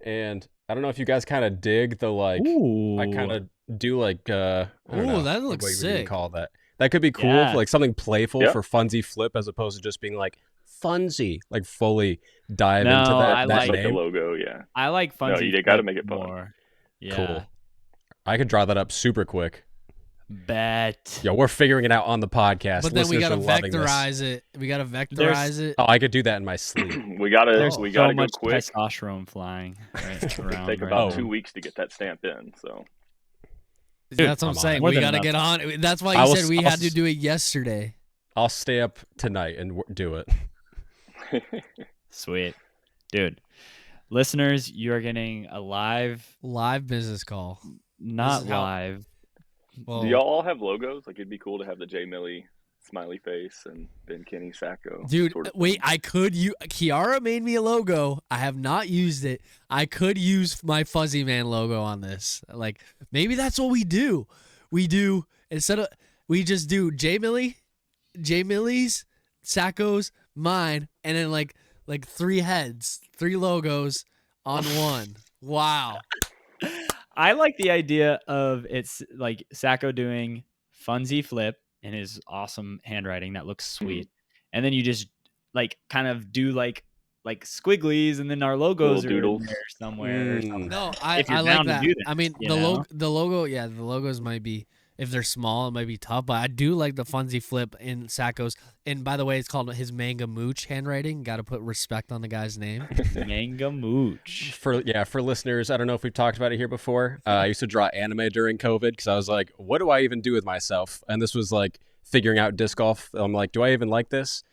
C: and I don't know if you guys kind of dig the like.
B: Ooh.
C: I kind of do like I don't
A: Ooh,
C: know
A: that
C: like,
A: looks
C: what you would even
A: sick.
C: call that. That could be cool
B: Yeah.
C: for like something playful
D: Yeah.
C: for Funsie Flip as opposed to just being like Funsie, like fully dive
B: No,
C: into that,
B: I
C: that
D: Just like the
C: name.
D: logo, yeah.
B: I like
D: No,
B: Funsie.
D: you gotta
B: Flip
D: make it fun.
B: more. Yeah.
C: Cool. I could draw that up super quick.
B: Bet.
C: Yo, we're figuring it out on the podcast.
A: But then we
C: Listeners
A: gotta
C: are loving this.
A: vectorize it. We gotta vectorize it.
C: Oh, I could do that in my sleep.
D: we gotta
B: There's
D: we
B: so
D: gotta go
B: much
D: quick.
B: testosterone flying around.
D: Take
B: right
D: about
B: now.
D: 2 weeks to get that stamp in. So
B: Dude,
A: That's what I'm
C: I'm on
A: saying.
B: it. More
A: We
B: than
A: gotta
B: enough.
A: get on it. That's why
C: I
A: you
C: will
A: said
C: s-
A: we
C: I'll
A: had to
C: s-
A: do it yesterday.
C: I'll stay up tonight and do it.
B: Sweet. Dude. Listeners, you are getting a live,
A: Live business call.
B: not
A: is how-
B: live.
A: Well,
D: do y'all all have logos? Like it'd be cool to have the Jay Millie smiley face and Ben Kinney Sajko.
A: dude,
D: sort of
A: wait,
D: thing.
A: I could use. Kiara made me a logo. I have not used it. I could use my Fuzzy Man logo on this. Like maybe that's what we do. We do instead of we just do Jay Millie's, Sajko's, mine, and then like 3 heads, 3 logos on one. Wow.
B: I like the idea of it's like Sajko doing Funsie Flip in his awesome handwriting that looks sweet, and then you just like kind of do like squigglies, and then our logos
D: Little
B: are in
D: doodles.
B: there somewhere. Or
C: Mm.
B: something.
A: No, I
B: If you're
A: like
B: down to
A: that.
B: do that,
A: I mean,
B: you
A: the
B: know?
A: logo, yeah, the logos might be if they're small, it might be tough. But I do like the Funsie Flip in Sajko's. And by the way, it's called his Manga Mooch handwriting. Got to put respect on the guy's name.
B: Manga Mooch.
C: For listeners, I don't know if we've talked about it here before. I used to draw anime during COVID because I was like, what do I even do with myself? And this was like figuring out disc golf. I'm like, do I even like this?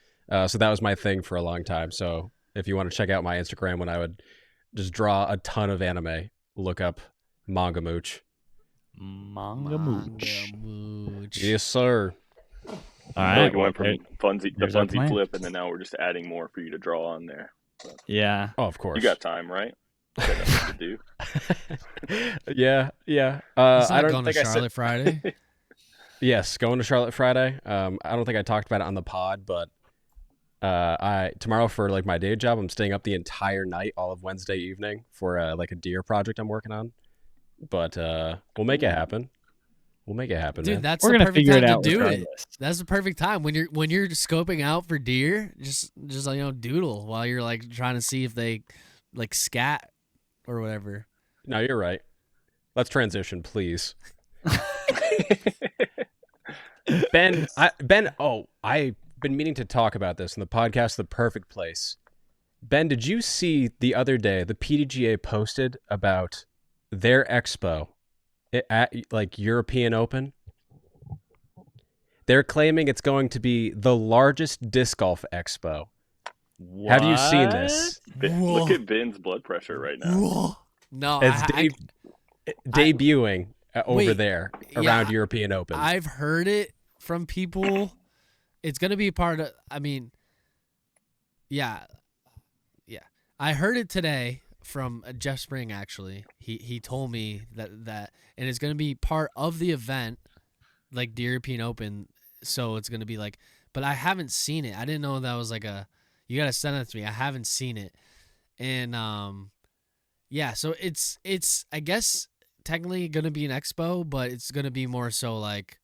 C: So that was my thing for a long time. So if you want to check out my Instagram when I would just draw a ton of anime, look up Manga Mooch.
B: Manga Mooch.
A: Mooch.
C: Yes, sir.
B: All
D: I
B: right.
D: feel like it
B: well,
D: went from the
B: there's our
D: Funsie
B: plan.
D: Flip, and then now we're just adding more for you to draw on there.
B: yeah.
C: Oh, of course.
D: You got time, right? You got nothing to do.
C: yeah.
A: He's
C: I
A: not
C: don't
A: going to
C: think I said.
A: Charlotte Friday.
C: Yes, going to Charlotte Friday. I don't think I talked about it on the pod, but I tomorrow for like my day job, I'm staying up the entire night, all of Wednesday evening for like a deer project I'm working on. But we'll make it happen. We'll make it happen,
A: Dude,
C: man.
A: that's
B: We're
A: the
B: gonna
A: perfect
B: figure
A: time
B: it
A: to
B: out
A: do it.
B: regardless.
A: That's the perfect time when you're scoping out for deer. Just doodle while you're like trying to see if they like scat or whatever.
C: No, you're right. Let's transition, please. Ben, I've been meaning to talk about this in the podcast, The Perfect Place. Ben, did you see the other day the PDGA posted about their expo at like European Open? They're claiming it's going to be the largest disc golf expo. Have you seen this?
D: Look at Ben's blood pressure right now.
A: Whoa. No,
C: It's debuting over
A: Wait,
C: there
A: yeah,
C: around European Open.
A: I've heard it from people. It's gonna be part of. I mean, yeah. I heard it today from Jeff Spring. Actually, he told me that and it's gonna be part of the event, like the European Open. So it's gonna be like, but I haven't seen it. I didn't know that was like a. You gotta send it to me. I haven't seen it, and yeah. So it's I guess technically gonna be an expo, but it's gonna be more so like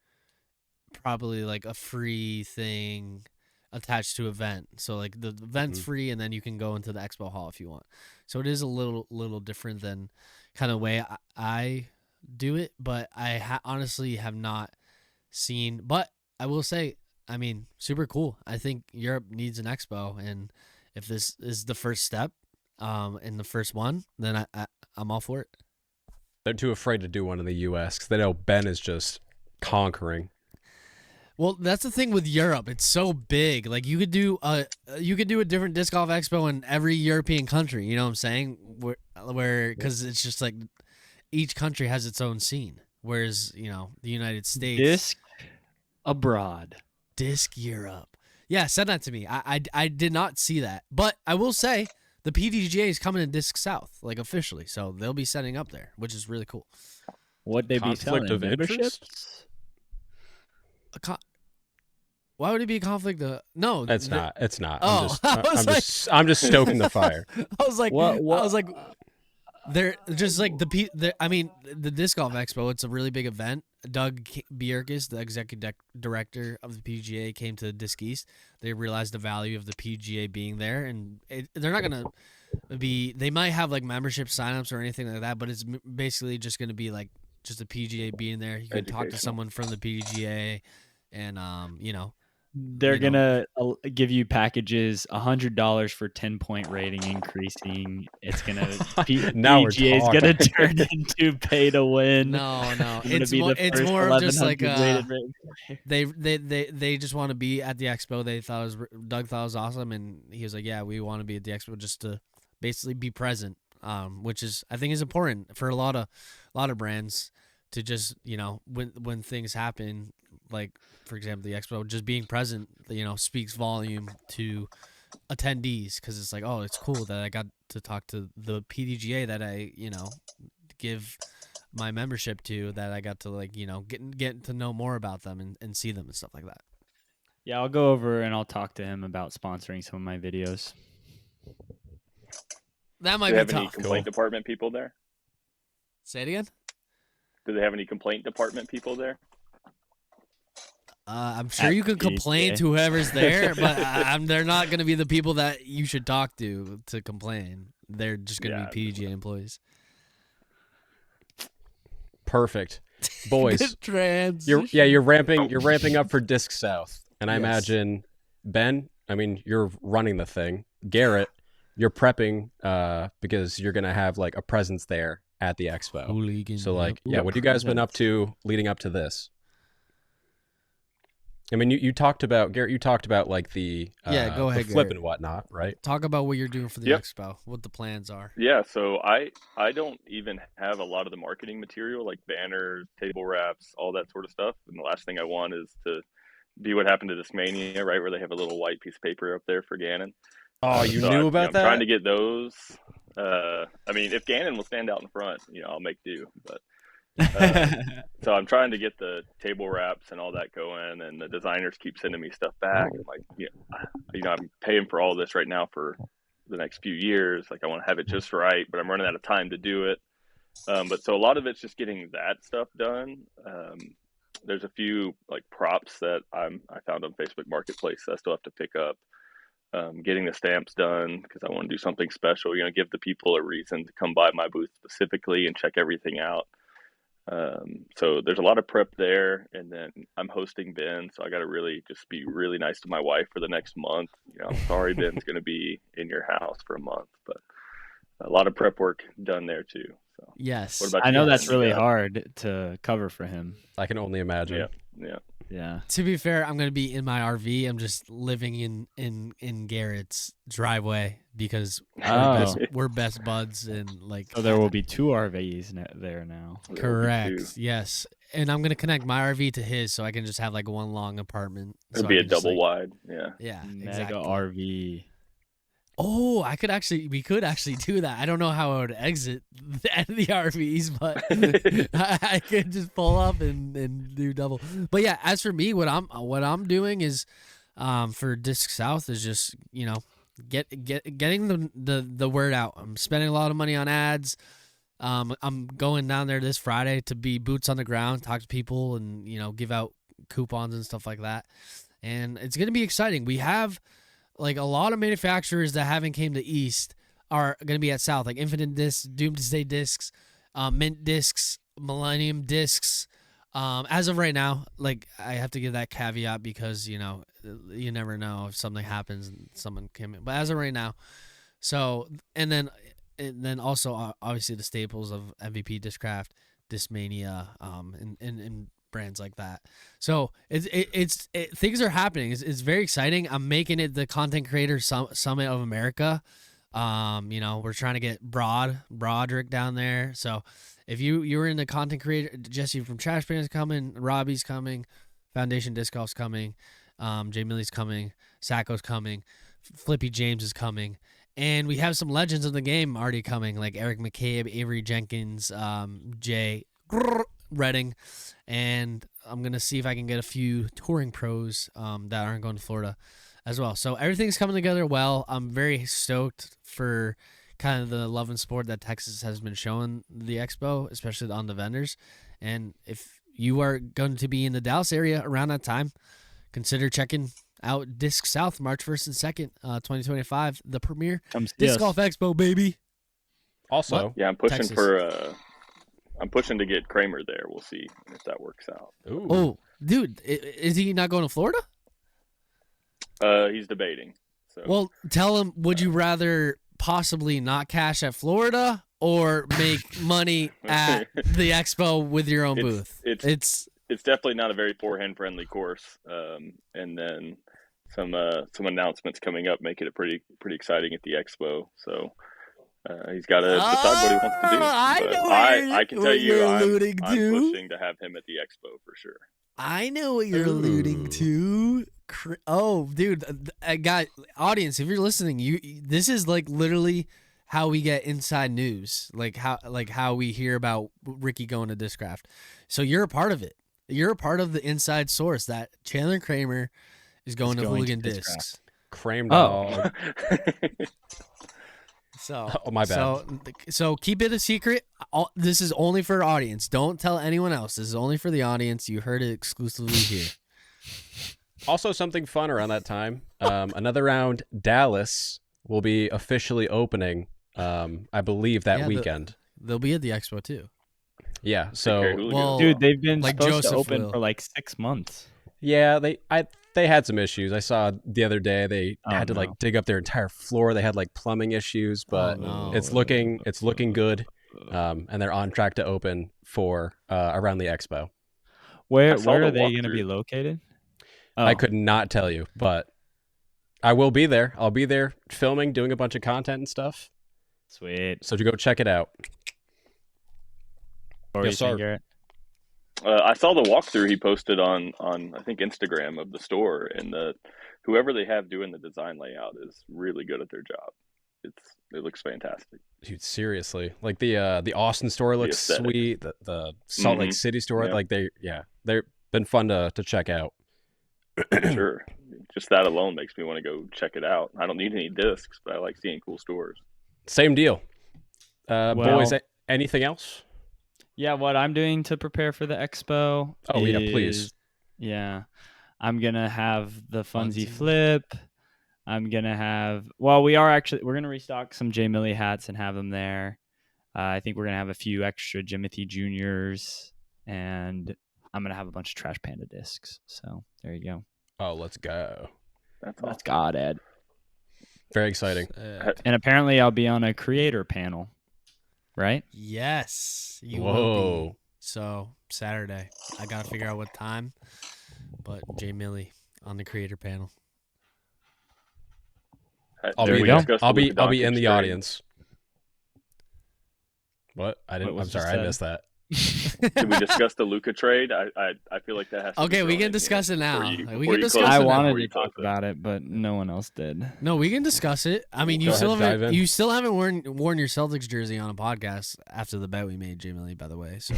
A: probably like a free thing attached to event. So like the event's free, and then you can go into the expo hall if you want. So it is a little different than kind of way I do it, but I honestly have not seen. But I will say, I mean, super cool. I think Europe needs an expo, and if this is the first step, and the first one, then I'm all for it.
C: They're too afraid to do one in the U.S. because they know Ben is just conquering.
A: Well, that's the thing with Europe. It's so big. Like you could do a different disc golf expo in every European country. You know what I'm saying? Where because it's just like each country has its own scene. Whereas the United States,
B: Disc abroad.
A: Disc Europe. Yeah, send that to me. I did not see that, but I will say the PDGA is coming to Disc South, like officially. So they'll be setting up there, which is really cool.
B: What they be
C: Conflict
B: selling?
C: of
B: Memberships?
C: interest?
A: Why would it be a conflict? No,
C: It's not. It's not.
A: Oh,
C: I'm just stoking the fire.
A: I was like,
B: What?
A: I was like, they're just like I mean, the Disc Golf Expo. It's a really big event. Doug Bjerkes, the executive director of the PGA, came to Disc East. They realized the value of the PGA being there, and they're not gonna be. They might have like membership signups or anything like that, but it's basically just gonna be like just the PGA being there. You can talk to someone from the PGA, and
B: They're gonna give you packages, $100 for 10-point rating increasing. It's gonna
C: Now we're
B: PGA is
C: talking.
B: gonna turn into pay to win.
A: No,
B: It's more
A: of just like
B: they
A: they just want to be at the expo. Doug thought it was awesome, and he was like, yeah, we want to be at the expo just to basically be present, which is I think is important for a lot of brands to just when things happen, like for example the expo, just being present speaks volume to attendees, because it's like, oh, it's cool that I got to talk to the PDGA that I give my membership to, that I got to get to know more about them and see them and stuff like that.
B: Yeah, I'll go over and I'll talk to him about sponsoring some of my videos.
A: That might
D: Do they
A: be
D: have any
A: tough.
D: complaint department people there?
A: Say it again.
D: Do they have any complaint department people there?
A: I'm sure you could complain to whoever's there, but they're not going to be the people that you should talk to complain. They're just going to be PDGA employees.
C: Perfect, boys.
A: You're
C: ramping up for Disc South, and I
A: Yes.
C: imagine Ben. I mean, you're running the thing. Garett, you're prepping because you're gonna have like a presence there at the expo.
A: Hooligan.
C: So what have you guys been up to leading up to this? I mean, you talked about Garett. You talked about like the
A: go ahead,
C: the flip
A: Garett.
C: and whatnot, right?
A: Talk about what you're doing for the
D: Yep.
A: expo, what the plans are.
D: Yeah, so I don't even have a lot of the marketing material, like banners, table wraps, all that sort of stuff. And the last thing I want is to be what happened to Discmania, right, where they have a little white piece of paper up there for Gannon.
C: Oh, you
D: So
C: knew about
D: I'm
C: that?
D: trying to get those. I mean, if Gannon will stand out in front, I'll make do. But so I'm trying to get the table wraps and all that going, and the designers keep sending me stuff back. I'm like, I'm paying for all this right now for the next few years. Like, I want to have it just right, but I'm running out of time to do it. But so a lot of it's just getting that stuff done. There's a few like props that I found on Facebook Marketplace that I still have to pick up. Getting the stamps done because I want to do something special. Give the people a reason to come by my booth specifically and check everything out. So there's a lot of prep there, and then I'm hosting Ben, so I got to really just be really nice to my wife for the next month. I'm sorry Ben's going to be in your house for a month, but a lot of prep work done there too. So
A: Yes.
D: what about
B: I
D: you
B: know
D: guys?
B: that's really hard to cover for him.
C: I can only imagine.
D: Yeah.
B: Yeah.
A: To be fair, I'm going to be in my RV. I'm just living in Garett's driveway because we're best buds, and
B: So there will be 2 RVs there now.
A: correct. Yes. And I'm going to connect my RV to his so I can just have like one long apartment.
D: It'd
A: So
D: be
A: I
D: a
A: can just,
D: double wide. Yeah.
A: Yeah,
B: Mega
A: exactly.
B: RV.
A: Oh, we could actually do that. I don't know how I would exit the RVs, but I could just pull up and do double. But yeah, as for me, what I'm doing is, for Disc South is just getting the word out. I'm spending a lot of money on ads. I'm going down there this Friday to be boots on the ground, talk to people, and give out coupons and stuff like that. And it's gonna be exciting. We have like a lot of manufacturers that haven't came to East are going to be at South, like Infinite Discs, Doomsday Discs, Mint Discs, Millennium Discs. As of right now, like I have to give that caveat because you never know if something happens and someone came in. But as of right now, so and then also obviously the staples of MVP, Discraft, Discmania, and brands like that. So it's things are happening. It's very exciting. I'm making it the Content Creator Summit of America. We're trying to get Broderick down there. So if you were in the content creator, Jesse from Trash Pan's coming, Robbie's coming, Foundation Disc Golf's coming, Jay Millie's coming, Sajko's coming, Flippy James is coming, and we have some legends of the game already coming, like Eric McCabe, Avery Jenkins, Jay Redding, and I'm gonna see if I can get a few touring pros that aren't going to Florida as well. So everything's coming together well. I'm very stoked for kind of the love and sport that Texas has been showing the expo, especially on the vendors. And if you are going to be in the Dallas area around that time, consider checking out Disc South March 1st and 2nd, 2025, the premier Disc Golf Expo, baby.
C: Also,
D: Yeah, I'm pushing
A: Texas.
D: I'm pushing to get Kramer there. We'll see if that works out.
C: ooh.
A: Oh, dude, is he not going to Florida?
D: He's debating. So
A: Well, tell him, would you rather possibly not cash at Florida or make money at the expo with your own booth?
D: It's definitely not a very forehand friendly course. And then some announcements coming up make it a pretty exciting at the expo. So he's got to decide what he wants to do. I can tell you, I'm pushing to have him at the expo for sure.
A: I know what you're alluding to. Oh, dude, I got audience. If you're listening, this is like literally how we get inside news, like how we hear about Ricky going to Discraft. So you're a part of it. You're a part of the inside source that Chandler Kramer is going to Hooligan Discs.
C: Crame dog.
A: So,
C: oh, my bad.
A: So keep it a secret. This is only for our audience. Don't tell anyone else. This is only for the audience. You heard it exclusively here.
C: Also, something fun around that time. Another round, Dallas will be officially opening. I believe that weekend.
A: They'll be at the expo too.
C: Yeah. So,
A: well,
B: dude, they've been
A: like
B: supposed
A: Joseph
B: to open
A: will.
B: for like 6 months.
C: yeah, they had some issues. I saw the other day they had to like dig up their entire floor. They had like plumbing issues, but it's looking good. And they're on track to open for around the expo.
B: Where are they going to be located?
C: I could not tell you, but I will be there. I'll be there filming, doing a bunch of content and stuff.
B: Sweet.
C: So to go check it out.
B: Yes, sir. Garett?
D: I saw the walkthrough he posted on I think Instagram of the store, and whoever they have doing the design layout is really good at their job. It looks fantastic.
C: Dude, seriously, like the Austin store looks sweet. The Salt Lake City store, like they've been fun to check out.
D: Sure, just that alone makes me want to go check it out. I don't need any discs, but I like seeing cool stores.
C: Same deal. Boys, anything else?
B: Yeah, what I'm doing to prepare for the expo.
C: Oh, yeah, please.
B: Yeah, I'm gonna have the Funsie flip. I'm gonna have. Well, we're gonna restock some J Millie hats and have them there. I think we're gonna have a few extra Jimothy Juniors, and I'm gonna have a bunch of Trash Panda discs. So there you go.
C: Oh, let's go.
B: That's God, Ed.
C: Very exciting.
B: And apparently, I'll be on a creator panel. Right?
A: Yes, you will be. So Saturday, I gotta figure out what time. But J Millie on the creator panel.
C: I'll be in the audience. What? I'm sorry, I missed that.
D: Can we discuss the Luka trade? I feel like that has to
A: okay, we can discuss it now. We can discuss it.
B: I wanted to talk about it, but no one else did.
A: No, we can discuss it. I mean, you still haven't worn your Celtics jersey on a podcast after the bet we made, J Millie, by the way. So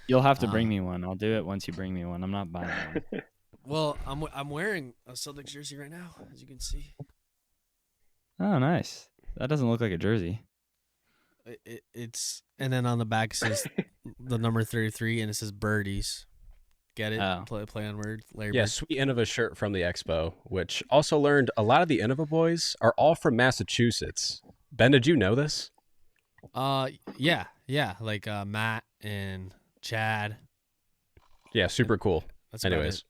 B: you'll have to bring me one. I'll do it once you bring me one. I'm not buying one.
A: Well, I'm wearing a Celtics jersey right now, as you can see.
B: Oh, nice. That doesn't look like a jersey.
A: It's and then on the back it says the number 33 and it says birdies. Get it?
B: Oh.
A: Play on word. Larry
C: Yeah,
A: Bird.
C: sweet Innova shirt from the expo, which also learned a lot of the Innova boys are all from Massachusetts. Ben, did you know this?
A: Yeah, like Matt and Chad.
C: Yeah, super cool.
A: That's
C: anyways.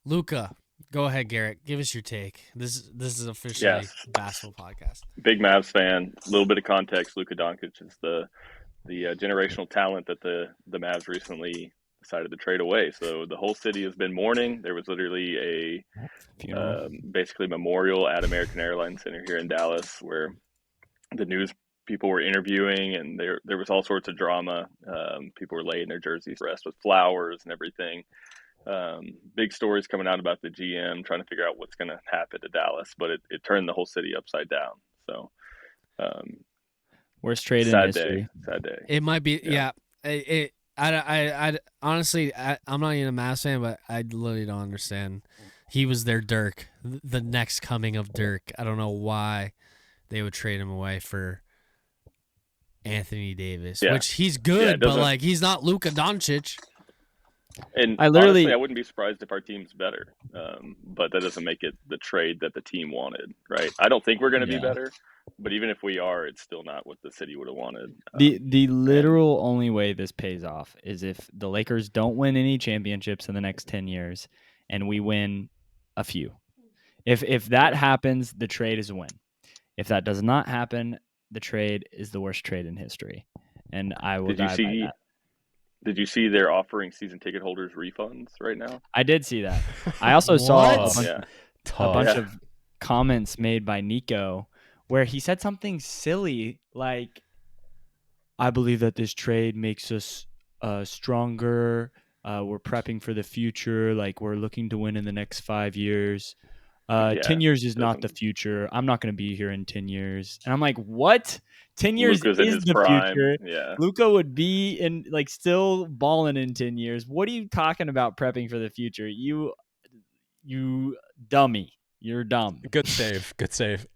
A: Luka, go ahead, Garrett. Give us your take. This is officially a basketball podcast.
D: Big Mavs fan. A little bit of context. Luka Doncic is the generational talent that the Mavs recently decided to trade away. So the whole city has been mourning. There was literally a basically memorial at American Airlines Center here in Dallas where the news people were interviewing, and there was all sorts of drama. People were laying their jerseys to rest with flowers and everything. Big stories coming out about the GM trying to figure out what's going to happen to Dallas, but it turned the whole city upside down. So,
B: worst trade in history.
D: Sad day.
A: It might be, yeah. I honestly, I'm not even a Mavs fan, but I literally don't understand. He was their Dirk, the next coming of Dirk. I don't know why they would trade him away for Anthony Davis,
D: Yeah.
A: which he's
D: Yeah,
A: good,
D: it
A: but
D: doesn't-
A: like he's not Luka Doncic.
D: And honestly, I wouldn't be surprised if our team's better, but that doesn't make it the trade that the team wanted, right? I don't think we're going to be better, but even if we are, it's still not what the city would have wanted.
B: The literal only way this pays off is if the Lakers don't win any championships in the next 10 years and we win a few. If that happens, the trade is a win. If that does not happen, the trade is the worst trade in history. And I will die by that.
D: Did you see they're offering season ticket holders refunds right now?
B: I did see that. I also saw a bunch of comments made by Nico where he said something silly like, I believe that this trade makes us stronger. We're prepping for the future. Like, we're looking to win in the next 5 years. 10 years is not the future. I'm not going to be here in 10 years. And I'm like, what? 10 years
D: Luka's
B: is the
D: prime.
B: future.
D: Yeah.
B: Luka would be in like still balling in 10 years. What are you talking about prepping for the future? You dummy. You're dumb.
C: Good save. Good save.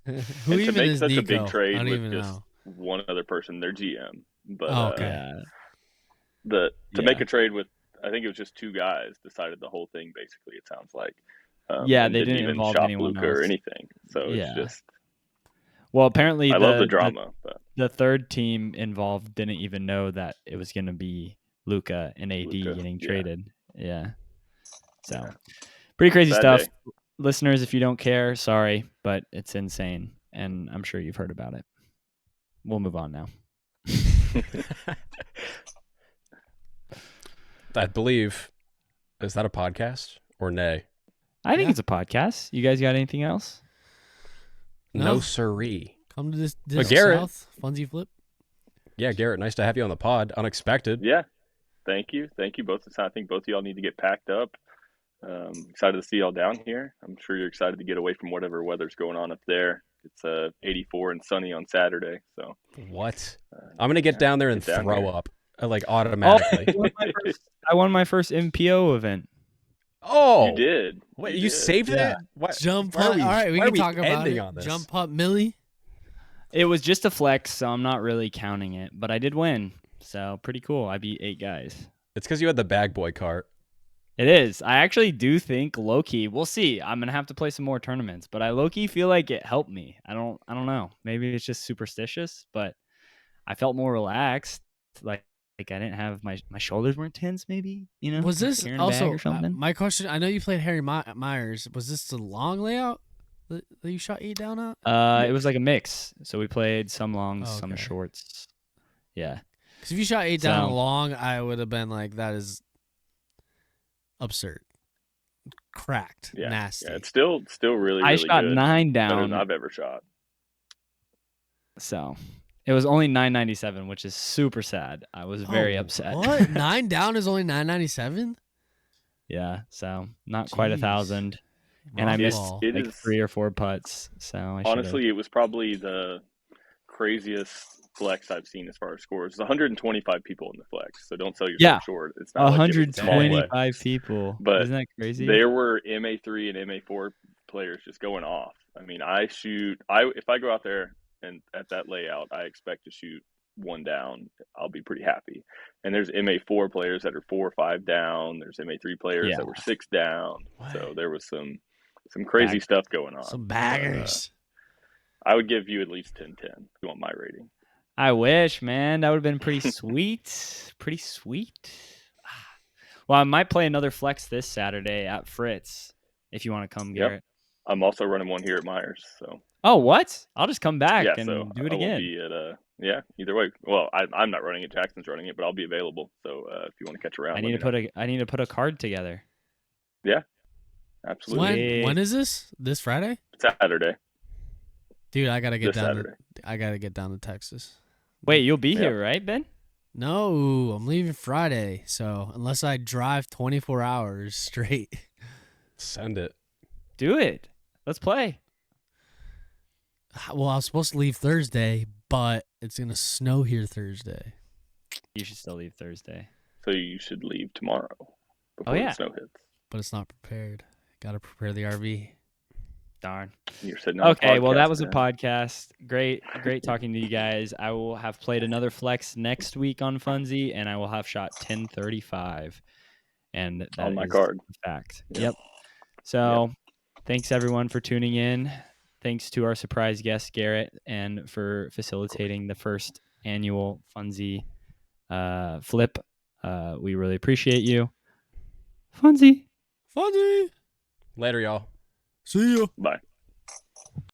A: Who
D: and
A: even
D: to make
A: is
D: such
A: Nico?
D: a big trade
A: I don't
D: with
A: even
D: just
A: know.
D: one other person, their GM. But
A: Okay.
D: To make a trade with, I think it was just two guys, decided the whole thing. Basically, it sounds like.
B: They didn't
D: even
B: involve
D: shop
B: anyone
D: Luka
B: else
D: or anything. So it's just.
B: Well, apparently
D: I love the drama, but
B: the third team involved didn't even know that it was going to be Luka and AD getting traded. Yeah. So pretty crazy stuff.
D: Day.
B: Listeners, if you don't care, sorry, but it's insane. And I'm sure you've heard about it. We'll move on now.
C: I believe, is that a podcast or nay?
B: I think it's a podcast. You guys got anything else?
C: No siree.
A: Come to this
C: Garett.
A: South Funsie Flip.
C: Yeah, Garett, nice to have you on the pod. Unexpected.
D: Yeah. Thank you both. I think both of y'all need to get packed up. Excited to see y'all down here. I'm sure you're excited to get away from whatever weather's going on up there. It's 84 and sunny on Saturday. So
C: what? I'm gonna get down there and throw up like automatically.
B: I won my first MPO event.
D: Oh, you did.
C: Wait, you saved that?
A: What? Jump up. All right, we can talk about it. Jump up, Millie.
B: It was just a flex, so I'm not really counting it, but I did win. So pretty cool. I beat 8 guys.
C: It's because you had the bag boy cart.
B: It is. I actually do think low-key. We'll see. I'm gonna have to play some more tournaments, but I low-key feel like it helped me. I don't know. Maybe it's just superstitious, but I felt more relaxed. Like I didn't have my shoulders weren't tense. Maybe
A: Was this also
B: or something?
A: My question? I know you played Harry Myers. Was this the long layout that you shot 8 down at?
B: It was like a mix. So we played some longs, some shorts. Yeah.
A: Because if you shot 8 down long, I would have been like, that is absurd, cracked, nasty.
D: Yeah, it's still really.
B: I shot
D: good.
B: 9 down.
D: Better than I've ever shot.
B: So it was only 997, which is super sad. I was very upset.
A: What? 9 down is only 997?
B: Yeah, so not quite 1,000. And I missed like 3 or 4 putts. So
D: honestly, it was probably the craziest flex I've seen as far as scores. There's 125 people in the flex, so don't sell yourself short. It's not
B: 125 people.
D: But
B: isn't that crazy?
D: There were MA3 and MA4 players just going off. I mean, if I go out there and at that layout, I expect to shoot 1 down. I'll be pretty happy. And there's MA4 players that are 4 or 5 down. There's MA3 players that were 6 down. What? So there was some crazy stuff going on.
A: Some baggers.
D: I would give you at least 10-10 if you want my rating.
B: I wish, man. That would have been pretty sweet. Pretty sweet. Well, I might play another flex this Saturday at Fritz if you want to come, Garett.
D: I'm also running one here at Myers. So.
B: Oh, what? I'll just come back and do it again.
D: Be at, either way. Well, I'm not running it. Jackson's running it, but I'll be available. So if you want to catch around,
B: I need to put a card together.
D: Yeah, absolutely.
A: When is this? This Friday?
D: Saturday.
A: Dude, I gotta get down. I gotta get down to Texas.
B: Wait, you'll be here, right, Ben?
A: No, I'm leaving Friday. So unless I drive 24 hours straight,
C: send it.
B: Do it. Let's play.
A: Well, I was supposed to leave Thursday, but it's gonna snow here Thursday.
B: You should still leave Thursday.
D: So you should leave tomorrow before
B: yeah.
D: the snow hits.
A: But it's not prepared. Got to prepare the RV.
B: Darn.
D: You're sitting on
B: Okay,
D: a
B: well, that
D: podcast,
B: was a
D: man.
B: podcast. Great talking to you guys. I will have played another flex next week on Funsie, and I will have shot 1035. And that
D: On my
B: is
D: card.
B: a fact.
D: Yeah.
B: Yep. So thanks, everyone, for tuning in. Thanks to our surprise guest, Garett, and for facilitating the first annual Funsie flip. We really appreciate you. Funsie.
A: Funny.
C: Later, y'all.
A: See ya.
D: Bye.